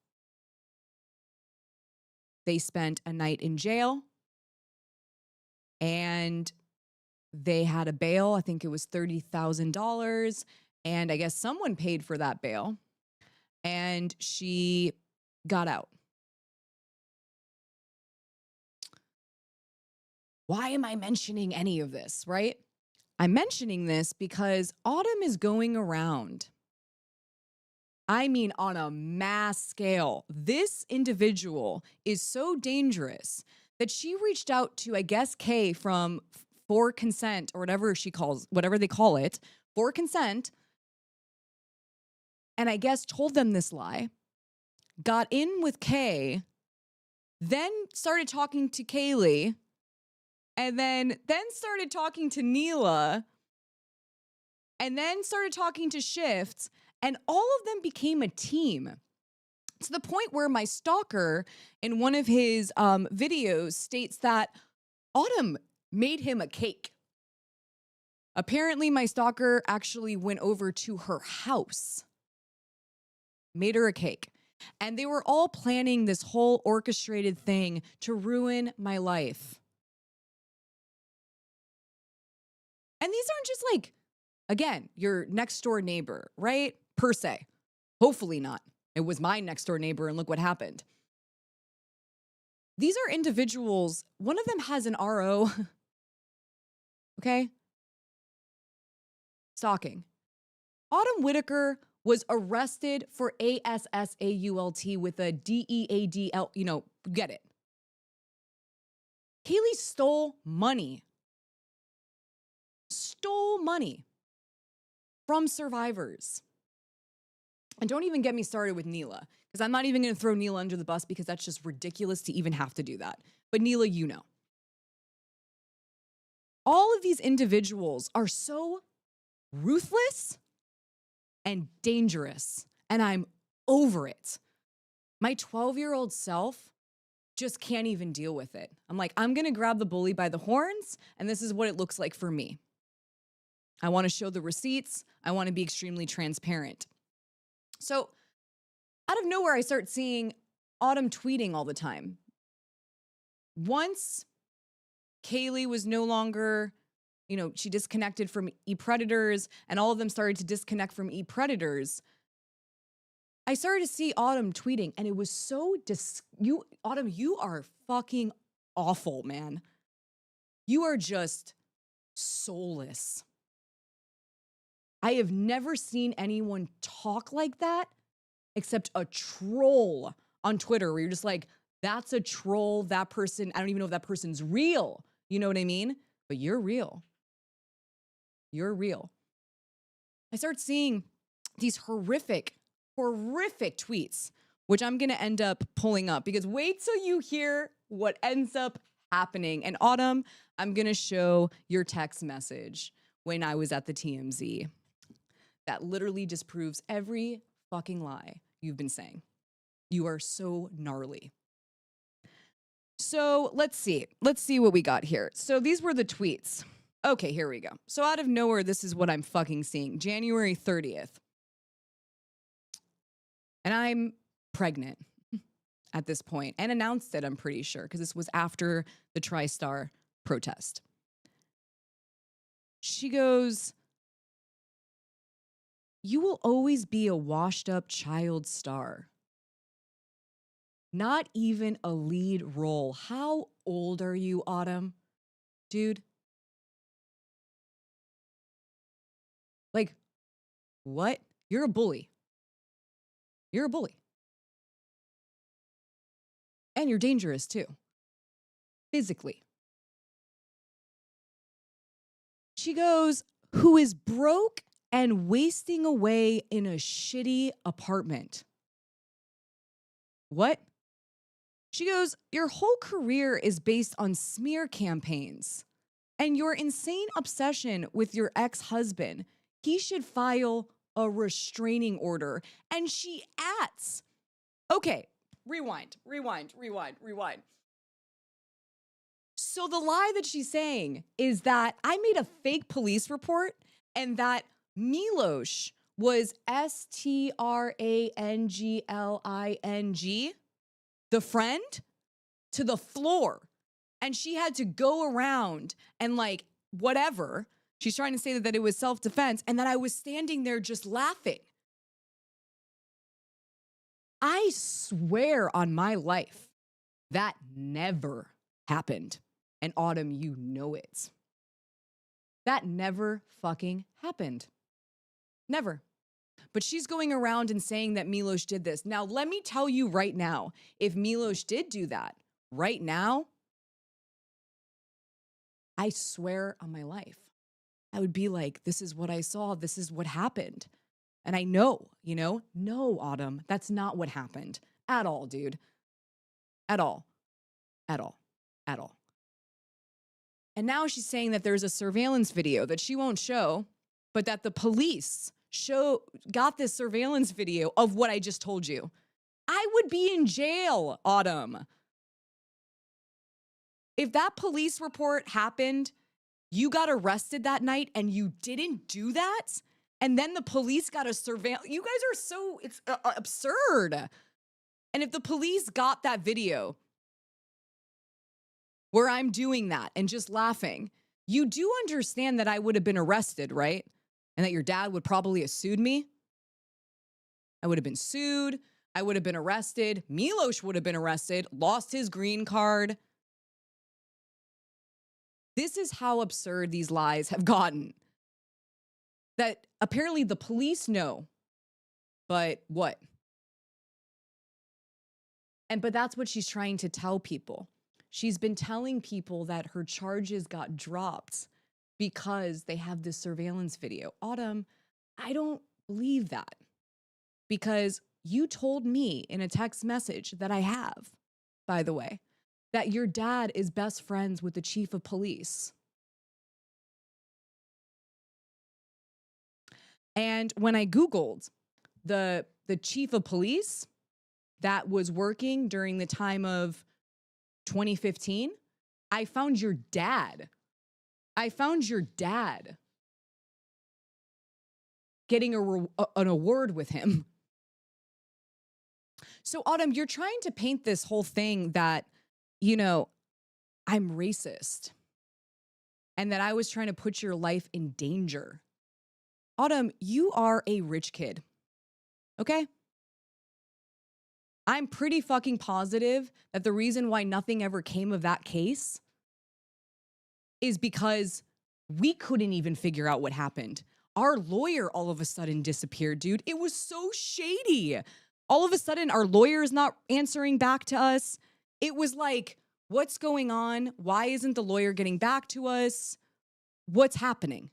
They spent a night in jail. And they had a bail. I think it was $30,000. And I guess someone paid for that bail. And she got out. Why am I mentioning any of this, right? I'm mentioning this because Autumn is going around. I mean, on a mass scale. This individual is so dangerous that she reached out to, I guess, Kay from For Consent or whatever they call it, For Consent. And I guess told them this lie, got in with Kay, then started talking to Caeli, and then started talking to Nila, and then started talking to Shift, and all of them became a team. To the point where my stalker in one of his videos states that Autumn made him a cake. Apparently, my stalker actually went over to her house, made her a cake. And they were all planning this whole orchestrated thing to ruin my life. And these aren't just like, again, your next door neighbor, right? Per se. Hopefully not. It was my next door neighbor and look what happened. These are individuals. One of them has an RO. Okay? Stalking. Autumn Whitaker was arrested for ASSAULT with a DEADL, get it. Caeli stole money from survivors. And don't even get me started with Nila, because I'm not even going to throw Nila under the bus because that's just ridiculous to even have to do that. But Nila, you know. All of these individuals are so ruthless and dangerous, and I'm over it. My 12-year-old self just can't even deal with it. I'm like, I'm going to grab the bully by the horns, and this is what it looks like for me. I want to show the receipts. I want to be extremely transparent. So out of nowhere, I start seeing Autumn tweeting all the time. Once Caeli was no longer, she disconnected from e-predators and all of them started to disconnect from e-predators. I started to see Autumn tweeting and it was so, Autumn, you are fucking awful, man. You are just soulless. I have never seen anyone talk like that except a troll on Twitter where you're just like, that's a troll, that person, I don't even know if that person's real. You know what I mean? But you're real. You're real. I start seeing these horrific tweets, which I'm going to end up pulling up because wait till you hear what ends up happening. And Autumn, I'm going to show your text message when I was at the TMZ. That literally disproves every fucking lie you've been saying. You are so gnarly. So let's see what we got here. So these were the tweets. Okay, here we go. So out of nowhere, this is what I'm fucking seeing. January 30th. And I'm pregnant at this point and announced it, I'm pretty sure, because this was after the TriStar protest. She goes, "You will always be a washed up child star. Not even a lead role. How old are you, Autumn? Dude. Like, what? You're a bully. You're a bully. And you're dangerous too. Physically." She goes, "Who is broke and wasting away in a shitty apartment." What? She goes, your whole career is based on smear campaigns and your insane obsession with your ex-husband. He should file a restraining order. And she adds, okay, rewind. So the lie that she's saying is that I made a fake police report and that Milosh was Strangling, the friend, to the floor. And she had to go around and like, whatever. She's trying to say that it was self-defense and that I was standing there just laughing. I swear on my life, that never happened. And Autumn, you know it. That never fucking happened. Never. But she's going around and saying that Milosh did this. Now, let me tell you right now, if Milosh did do that, right now, I swear on my life, I would be like, this is what I saw. This is what happened. And I know, no, Autumn, that's not what happened at all, dude. At all. And now she's saying that there's a surveillance video that she won't show, but that the police got this surveillance video of what I just told you. I would be in jail, Autumn. If that police report happened, you got arrested that night and you didn't do that, and then the police got a surveillance. You guys are so, it's absurd. And if the police got that video where I'm doing that and just laughing, you do understand that I would have been arrested, right? And that your dad would probably have sued me. I would have been sued. I would have been arrested. Milosh would have been arrested, lost his green card. This is how absurd these lies have gotten. That apparently the police know, but what? But that's what she's trying to tell people. She's been telling people that her charges got dropped because they have this surveillance video. Autumn, I don't believe that, because you told me in a text message that I have, by the way, that your dad is best friends with the chief of police. And when I Googled the chief of police that was working during the time of 2015, I found your dad. I found your dad getting an award with him. So, Autumn, you're trying to paint this whole thing that, I'm racist and that I was trying to put your life in danger. Autumn, you are a rich kid, okay? I'm pretty fucking positive that the reason why nothing ever came of that case is because we couldn't even figure out what happened. Our lawyer all of a sudden disappeared, dude. It was so shady. All of a sudden, our lawyer is not answering back to us. It was like, what's going on? Why isn't the lawyer getting back to us? What's happening?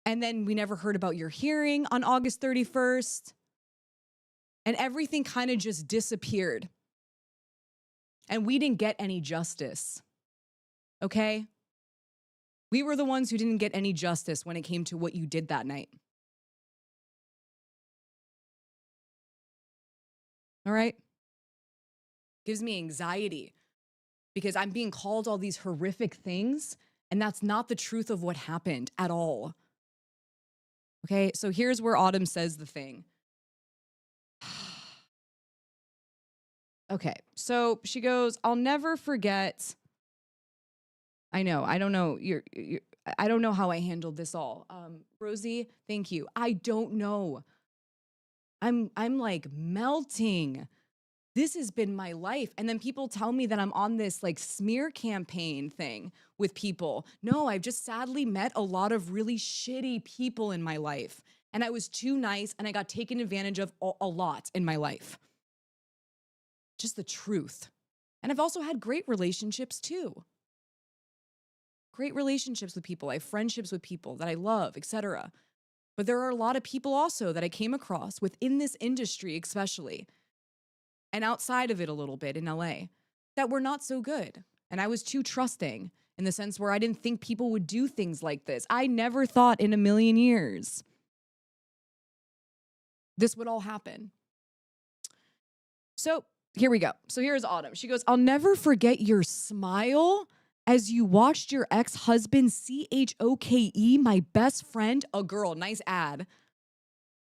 And then we never heard about your hearing on August 31st. And everything kind of just disappeared. And we didn't get any justice. Okay? We were the ones who didn't get any justice when it came to what you did that night. All right? Gives me anxiety because I'm being called all these horrific things, and that's not the truth of what happened at all. Okay, so here's where Autumn says the thing. Okay, so she goes, I'll never forget. I know, I don't know. I don't know how I handled this all. Rosie, thank you. I don't know. I'm like melting. This has been my life. And then people tell me that I'm on this like smear campaign thing with people. No, I've just sadly met a lot of really shitty people in my life. And I was too nice and I got taken advantage of a lot in my life. Just the truth. And I've also had great relationships too. Great relationships with people. I have friendships with people that I love, etc. But there are a lot of people also that I came across within this industry, especially, and outside of it a little bit in LA, that were not so good. And I was too trusting in the sense where I didn't think people would do things like this. I never thought in a million years this would all happen. So here we go. So here's Autumn. She goes, I'll never forget your smile as you watched your ex-husband, CHOKE, my best friend, a girl, nice ad,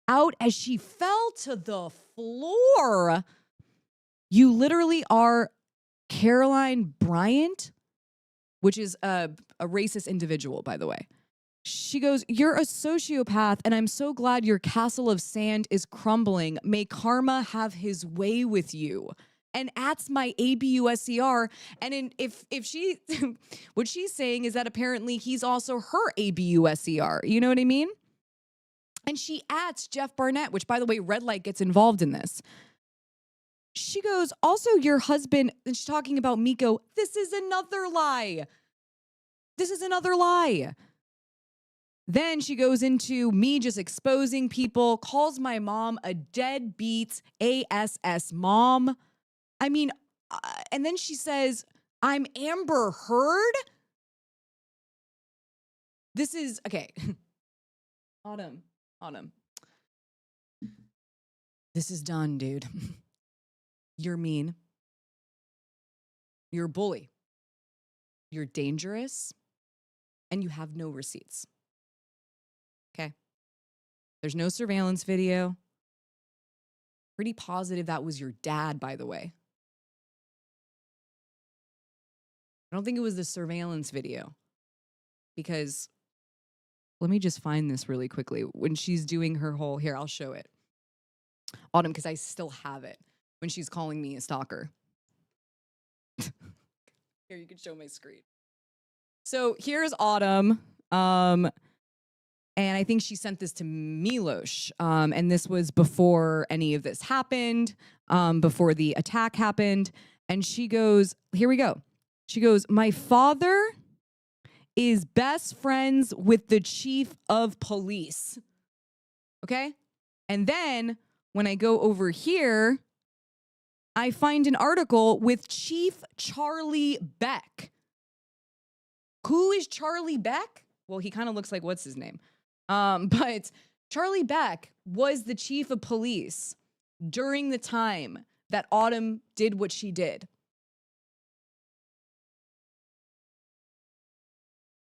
out as she fell to the floor. You literally are Caroline Bryant, which is a racist individual, by the way. She goes, you're a sociopath, and I'm so glad your castle of sand is crumbling. May karma have his way with you. And that's my ABUSCR. And if she, what she's saying is that apparently he's also her ABUSCR. You know what I mean? And she adds Jeff Barnett, which, by the way, Red Light gets involved in this. She goes, also your husband, and she's talking about Miko. This is another lie. This is another lie. Then she goes into me just exposing people, calls my mom a deadbeat ASS mom. I mean, and then she says, I'm Amber Heard. This is, okay. Autumn. This is done, dude. You're mean. You're a bully. You're dangerous. And you have no receipts. Okay. There's no surveillance video. Pretty positive that was your dad, by the way. I don't think it was the surveillance video. Because, let me just find this really quickly. When she's doing her whole, here, I'll show it. Autumn, because I still have it. When she's calling me a stalker. Here, you can show my screen. So here's Autumn. And I think she sent this to Milosh. And this was before any of this happened, before the attack happened. And she goes, here we go. She goes, my father is best friends with the chief of police. Okay? And then when I go over here, I find an article with Chief Charlie Beck. Who is Charlie Beck? Well, he kind of looks like, what's his name? But Charlie Beck was the chief of police during the time that Autumn did what she did.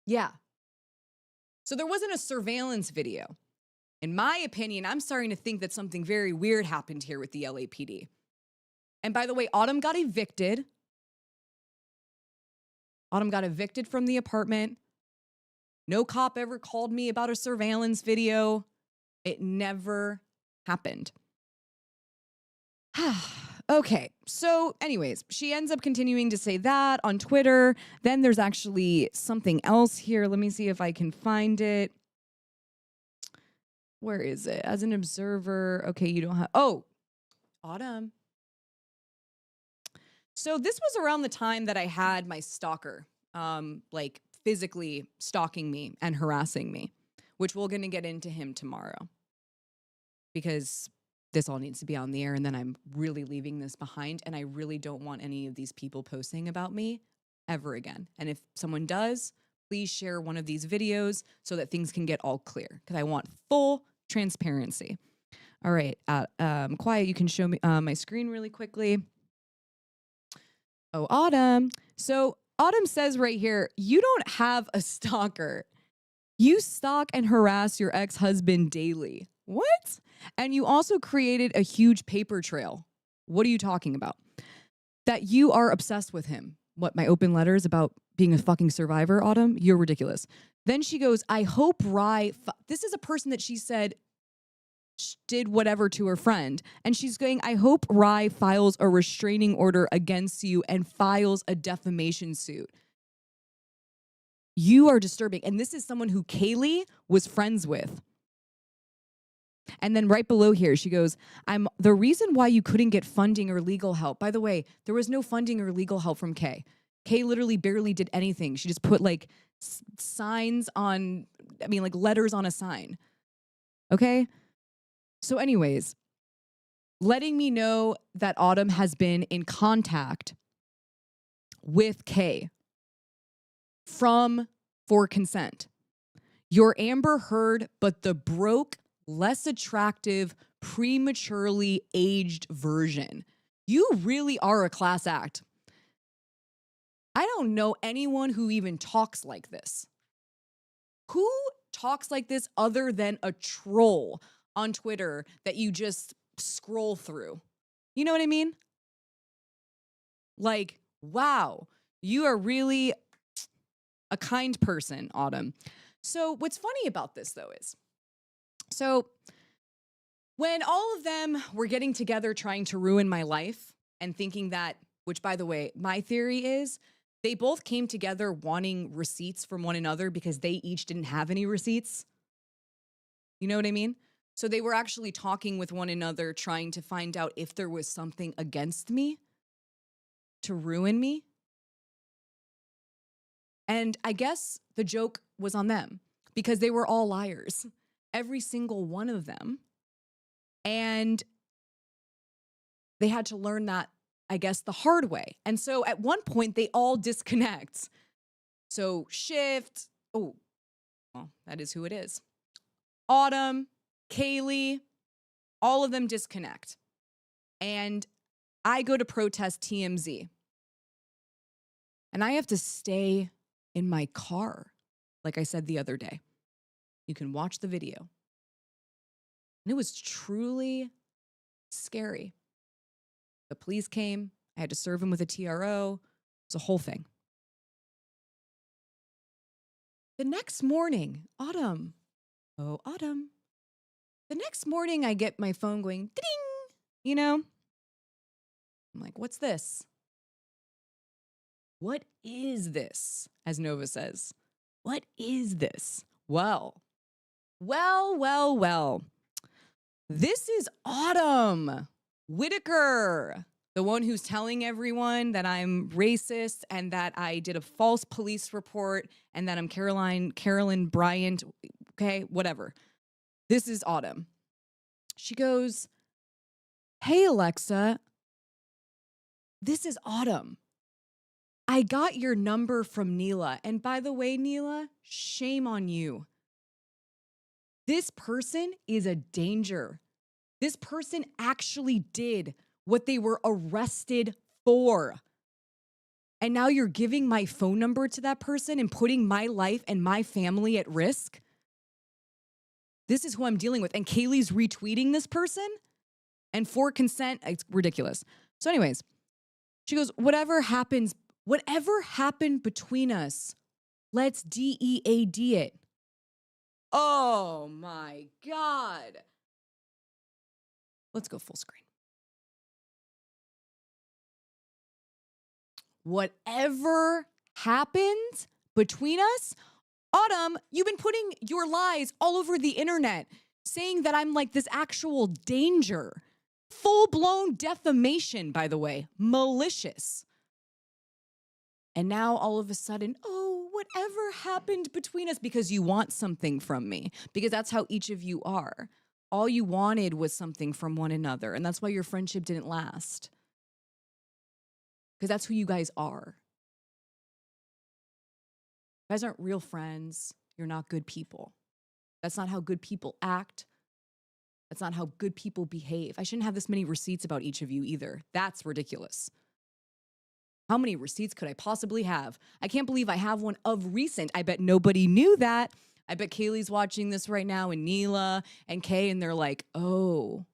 Yeah. So there wasn't a surveillance video. In my opinion, I'm starting to think that something very weird happened here with the LAPD. And by the way, Autumn got evicted. Autumn got evicted from the apartment. No cop ever called me about a surveillance video. It never happened. Okay, so anyways, she ends up continuing to say that on Twitter. Then there's actually something else here. Let me see if I can find it. Where is it? As an observer. Okay, you don't have... Oh, Autumn. So this was around the time that I had my stalker, like physically stalking me and harassing me, which we're going to get into him tomorrow because this all needs to be on the air and then I'm really leaving this behind and I really don't want any of these people posting about me ever again. And if someone does, please share one of these videos so that things can get all clear because I want full transparency. All right, Quiet, you can show me my screen really quickly. Oh, Autumn. So Autumn says right here, you don't have a stalker. You stalk and harass your ex-husband daily. What? And you also created a huge paper trail. What are you talking about? That you are obsessed with him. What, my open letters about being a fucking survivor, Autumn? You're ridiculous. Then she goes, I hope Rye... This is a person that she said did whatever to her friend. And she's going, I hope Rye files a restraining order against you and files a defamation suit. You are disturbing. And this is someone who Caeli was friends with. And then right below here, she goes, the reason why you couldn't get funding or legal help. By the way, there was no funding or legal help from Kay. Kay literally barely did anything. She just put like signs on, like letters on a sign. Okay? So anyways, letting me know that Autumn has been in contact with Kay from For Consent. Your Amber Heard, but the broke, less attractive, prematurely aged version. You really are a class act. I don't know anyone who even talks like this. Who talks like this other than a troll on Twitter that you just scroll through? You know what I mean? Like, wow, you are really a kind person, Autumn. So what's funny about this, though, is, so when all of them were getting together trying to ruin my life and thinking that, which, by the way, my theory is they both came together wanting receipts from one another because they each didn't have any receipts. You know what I mean? So they were actually talking with one another, trying to find out if there was something against me to ruin me. And I guess the joke was on them because they were all liars, every single one of them. And they had to learn that, I guess, the hard way. And so at one point, they all disconnect. So Shift, oh, well, that is who it is. Autumn, Caeli, all of them disconnect. And I go to protest TMZ. And I have to stay in my car, like I said the other day. You can watch the video. And it was truly scary. The police came. I had to serve him with a TRO. It was a whole thing. The next morning, Autumn. Oh, Autumn. The next morning, I get my phone going, ding, you know? I'm like, what's this? What is this? As Nova says. What is this? Well. This is Autumn Whitaker, the one who's telling everyone that I'm racist and that I did a false police report and that I'm Carolyn Bryant. Okay, whatever. This is Autumn. She goes, hey, Alexa, this is Autumn. I got your number from Nila. And by the way, Nila, shame on you. This person is a danger. This person actually did what they were arrested for. And now you're giving my phone number to that person and putting my life and my family at risk? This is who I'm dealing with. And Caeli's retweeting this person? And For Consent? It's ridiculous. So anyways, she goes, whatever happened between us, let's DEAD it. Oh my God. Let's go full screen. Whatever happened between us, Autumn, you've been putting your lies all over the internet, saying that I'm like this actual danger. Full-blown defamation, by the way. Malicious. And now all of a sudden, oh, whatever happened between us, because you want something from me, because that's how each of you are. All you wanted was something from one another, and that's why your friendship didn't last. Because that's who you guys are. You guys aren't real friends. You're not good people. That's not how good people act. That's not how good people behave. I shouldn't have this many receipts about each of you either. That's ridiculous. How many receipts could I possibly have? I can't believe I have one of recent. I bet nobody knew that. I bet Caeli's watching this right now, and Nila and Kay, and they're like, oh,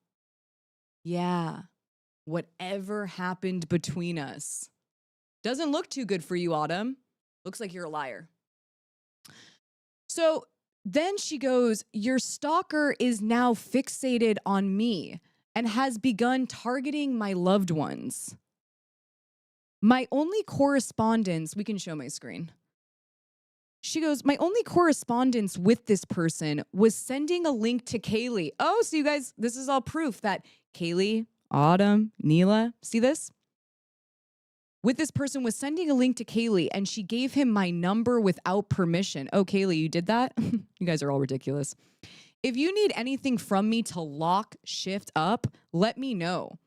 yeah, whatever happened between us. Doesn't look too good for you, Autumn. Looks like you're a liar. So then she goes, your stalker is now fixated on me and has begun targeting my loved ones. My only correspondence, we can show my screen. She goes, my only correspondence with this person was sending a link to Caeli. Oh, so you guys, this is all proof that Caeli, Autumn, Nila, see this? With this person was sending a link to Caeli, and she gave him my number without permission. Oh, Caeli, you did that? You guys are all ridiculous. If you need anything from me to lock shift up, let me know.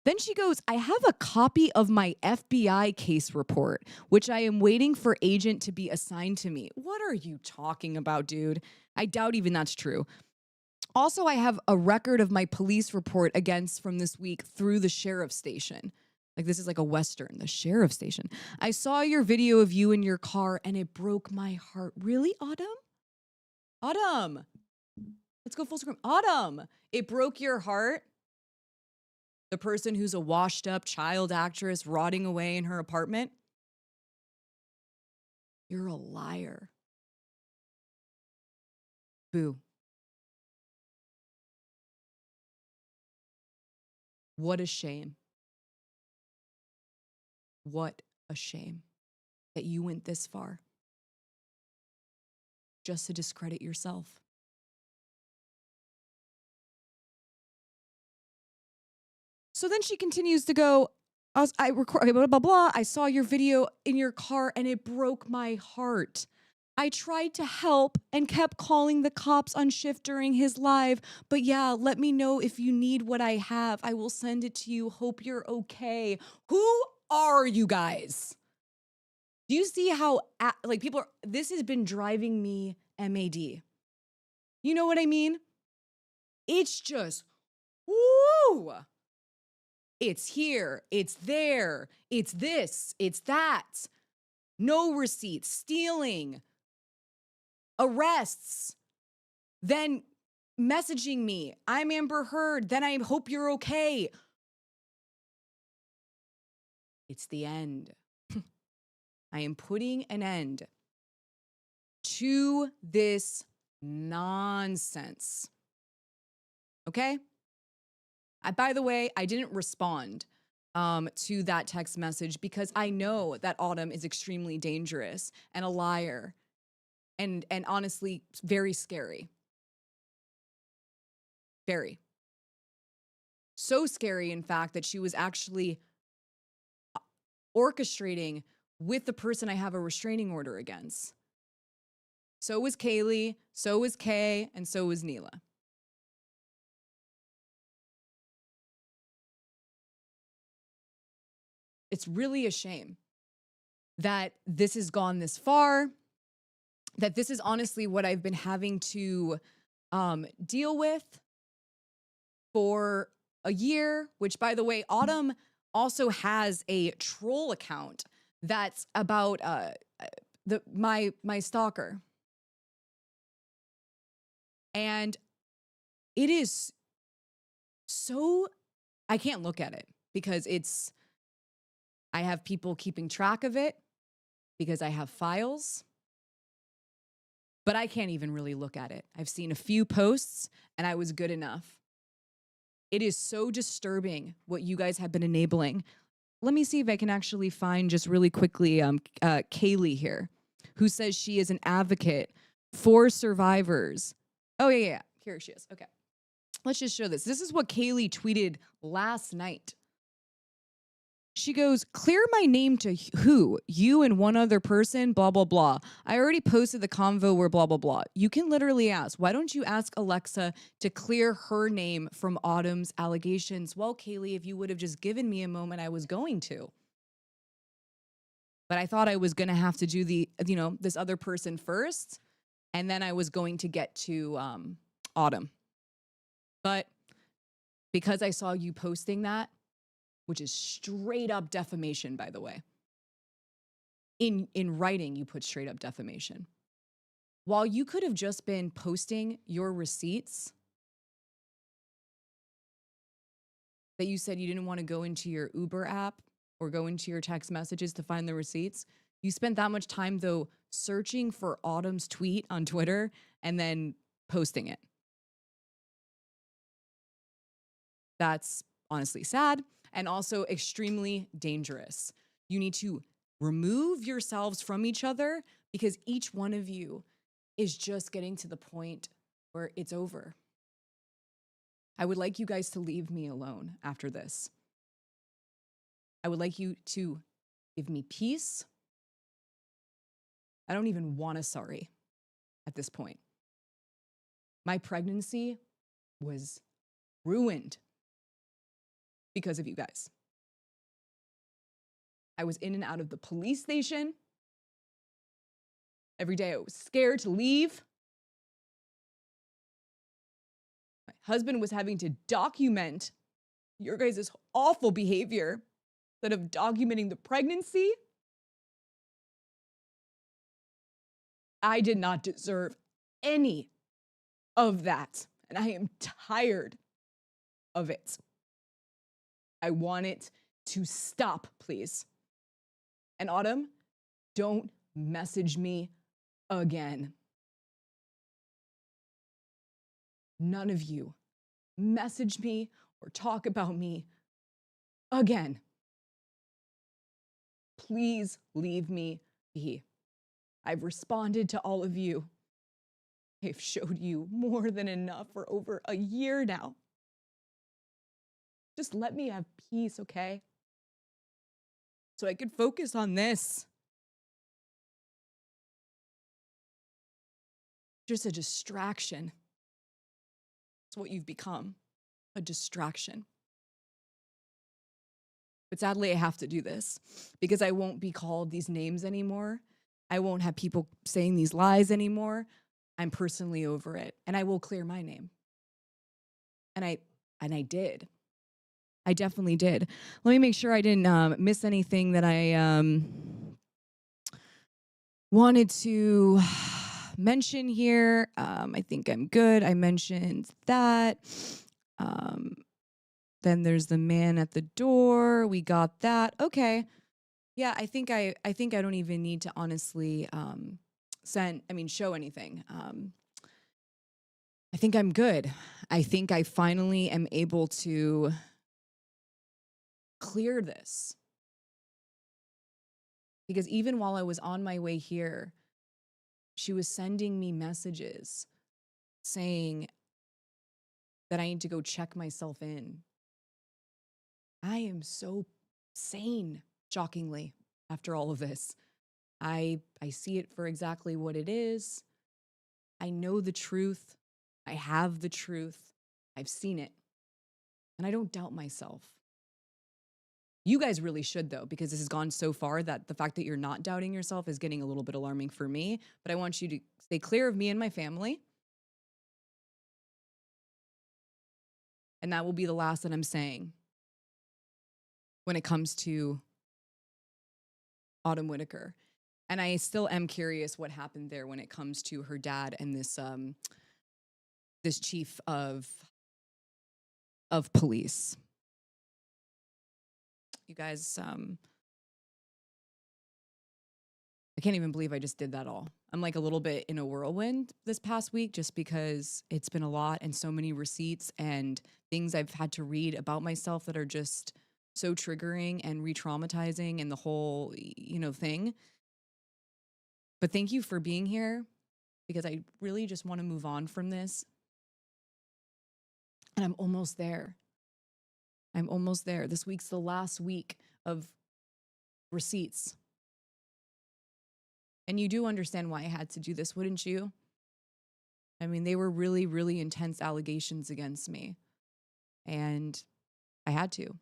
Then she goes, I have a copy of my FBI case report, which I am waiting for agent to be assigned to me. What are you talking about, dude? I doubt even that's true. Also, I have a record of my police report against from this week through the sheriff's station. Like, this is like a Western, the sheriff's station. I saw your video of you in your car and it broke my heart. Really, Autumn? Autumn. Let's go full screen. Autumn, it broke your heart? The person who's a washed up child actress rotting away in her apartment? You're a liar. Boo. What a shame. What a shame that you went this far just to discredit yourself. So then she continues to go, I record, blah, blah, blah. I saw your video in your car and it broke my heart. I tried to help and kept calling the cops on shift during his live. But yeah, let me know if you need what I have. I will send it to you. Hope you're okay. Who are you guys? Do you see how, like, people are, this has been driving me mad. You know what I mean? It's just, woo! It's here, it's there, it's this, it's that. No receipts, stealing, arrests, then messaging me, I'm Amber Heard, then I hope you're okay. It's the end. I am putting an end to this nonsense. Okay? By the way, I didn't respond to that text message because I know that Autumn is extremely dangerous and a liar and honestly very scary. Very. So scary, in fact, that she was actually orchestrating with the person I have a restraining order against. So was Caeli, so was Kay, and so was Nila. It's really a shame that this has gone this far, that this is honestly what I've been having to deal with for a year, which, by the way, Autumn also has a troll account that's about my stalker. And it is so, I can't look at it because I have people keeping track of it because I have files, but I can't even really look at it. I've seen a few posts and I was good enough. It is so disturbing what you guys have been enabling. Let me see if I can actually find just really quickly Caeli here, who says she is an advocate for survivors. Oh, yeah. Here she is. Okay. Let's just show this. This is what Caeli tweeted last night. She goes, clear my name to who? You and one other person, blah, blah, blah. I already posted the convo where blah, blah, blah. You can literally ask, why don't you ask Alexa to clear her name from Autumn's allegations? Well, Caeli, if you would have just given me a moment, I was going to. But I thought I was going to have to do this other person first, and then I was going to get to Autumn. But because I saw you posting that, which is straight up defamation, by the way. In writing, you put straight up defamation. While you could have just been posting your receipts that you said you didn't want to go into your Uber app or go into your text messages to find the receipts, you spent that much time, though, searching for Autumn's tweet on Twitter and then posting it. That's honestly sad. And also extremely dangerous. You need to remove yourselves from each other because each one of you is just getting to the point where it's over. I would like you guys to leave me alone after this. I would like you to give me peace. I don't even want a sorry at this point. My pregnancy was ruined because of you guys. I was in and out of the police station. Every day I was scared to leave. My husband was having to document your guys' awful behavior instead of documenting the pregnancy. I did not deserve any of that, and I am tired of it. I want it to stop, please. And Autumn, don't message me again. None of you message me or talk about me again. Please leave me be. I've responded to all of you. I've showed you more than enough for over a year now. Just let me have peace, okay? So I could focus on this. Just a distraction. It's what you've become, a distraction. But sadly, I have to do this because I won't be called these names anymore. I won't have people saying these lies anymore. I'm personally over it, and I will clear my name. And I did. I definitely did. Let me make sure I didn't miss anything that I wanted to mention here. I think I'm good. I mentioned that. Then there's the man at the door. We got that. Okay. Yeah, I think I don't even need to honestly show anything. I think I'm good. I think I finally am able to clear this. Because even while I was on my way here, she was sending me messages saying that I need to go check myself in. I am so sane, shockingly, after all of this. I see it for exactly what it is. I know the truth. I have the truth. I've seen it. And I don't doubt myself. You guys really should, though, because this has gone so far that the fact that you're not doubting yourself is getting a little bit alarming for me. But I want you to stay clear of me and my family. And that will be the last that I'm saying when it comes to Autumn Whitaker. And I still am curious what happened there when it comes to her dad and this chief of police. You guys, I can't even believe I just did that all. I'm like a little bit in a whirlwind this past week just because it's been a lot and so many receipts and things I've had to read about myself that are just so triggering and re-traumatizing and the whole, thing. But thank you for being here because I really just want to move on from this. And I'm almost there. I'm almost there. This week's the last week of receipts. And you do understand why I had to do this, wouldn't you? I mean, they were really, really intense allegations against me. And I had to.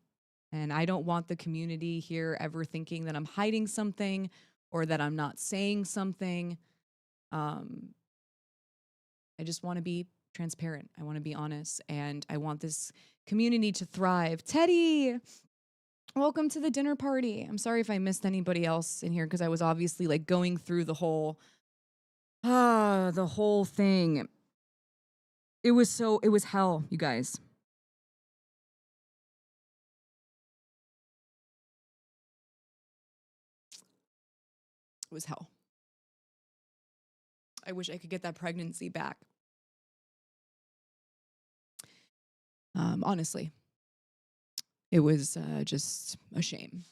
And I don't want the community here ever thinking that I'm hiding something or that I'm not saying something. I just want to be transparent. I want to be honest. And I want this community to thrive. Teddy, welcome to the dinner party. I'm sorry if I missed anybody else in here because I was obviously like going through the whole thing. It was hell, you guys. It was hell. I wish I could get that pregnancy back. Honestly, it was just a shame.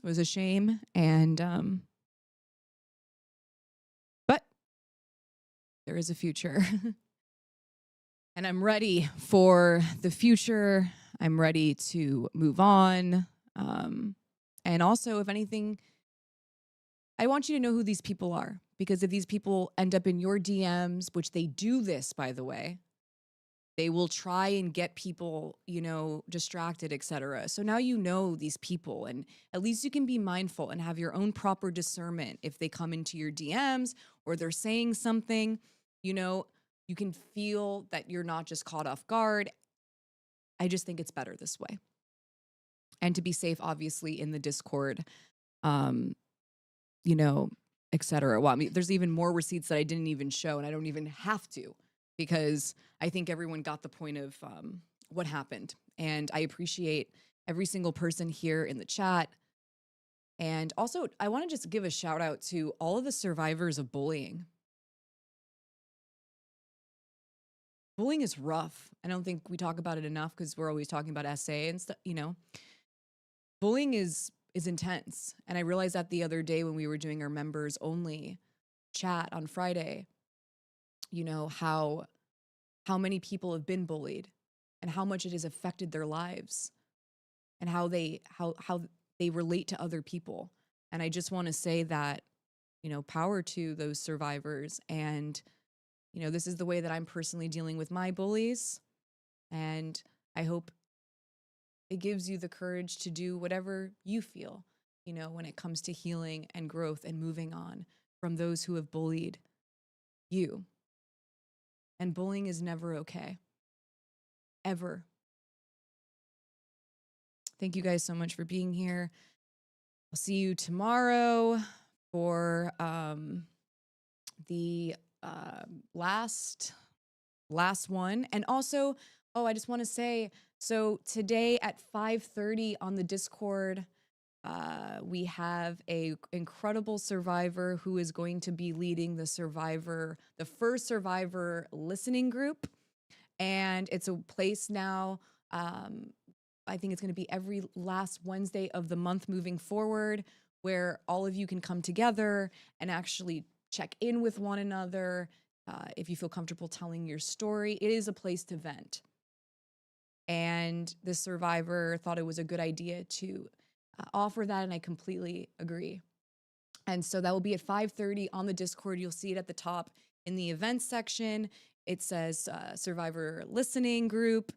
It was a shame, and but there is a future. And I'm ready for the future. I'm ready to move on. And also, if anything, I want you to know who these people are Because if these people end up in your DMs, which they do this, by the way, they will try and get people, you know, distracted, etc. So now you know these people, and at least you can be mindful and have your own proper discernment. If they come into your DMs or they're saying something, you know, you can feel that you're not just caught off guard. I just think it's better this way. And to be safe, obviously, in the Discord, you know, etc. Well, I mean, there's even more receipts that I didn't even show, and I don't even have to, because I think everyone got the point of what happened. And I appreciate every single person here in the chat. And also, I want to just give a shout out to all of the survivors of bullying. Bullying is rough. I don't think we talk about it enough because we're always talking about SA and stuff, you know. Bullying is intense. And I realized that the other day when we were doing our members only chat on Friday, you know, how many people have been bullied and how much it has affected their lives and how they relate to other people. And I just want to say that, you know, power to those survivors. And, you know, this is the way that I'm personally dealing with my bullies. And I hope it gives you the courage to do whatever you feel, you know, when it comes to healing and growth and moving on from those who have bullied you. And bullying is never okay. Ever. Thank you guys so much for being here. I'll see you tomorrow for the last one. And also, I just want to say, so today at 5:30 on the Discord, we have a incredible survivor who is going to be leading the first survivor listening group. And it's a place now, I think it's going to be every last Wednesday of the month moving forward, where all of you can come together and actually check in with one another. If you feel comfortable telling your story, it is a place to vent. And the survivor thought it was a good idea to offer that, and I completely agree. And so that will be at 5:30 on the Discord. You'll see it at the top in the events section. It says Survivor Listening Group.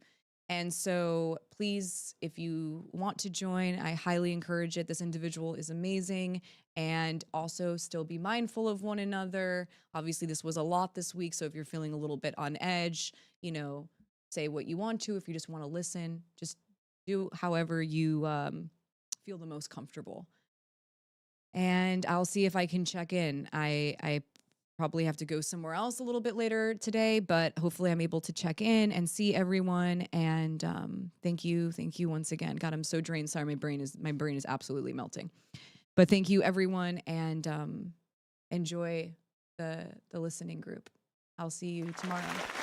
And so please, if you want to join, I highly encourage it. This individual is amazing. And also still be mindful of one another. Obviously, this was a lot this week. So if you're feeling a little bit on edge, you know, say what you want to. If you just want to listen, just do however you feel the most comfortable. And I'll see if I can check in. I probably have to go somewhere else a little bit later today, but hopefully I'm able to check in and see everyone. And thank you once again. God, I'm so drained. Sorry, my brain is absolutely melting. But thank you, everyone, and enjoy the listening group. I'll see you tomorrow.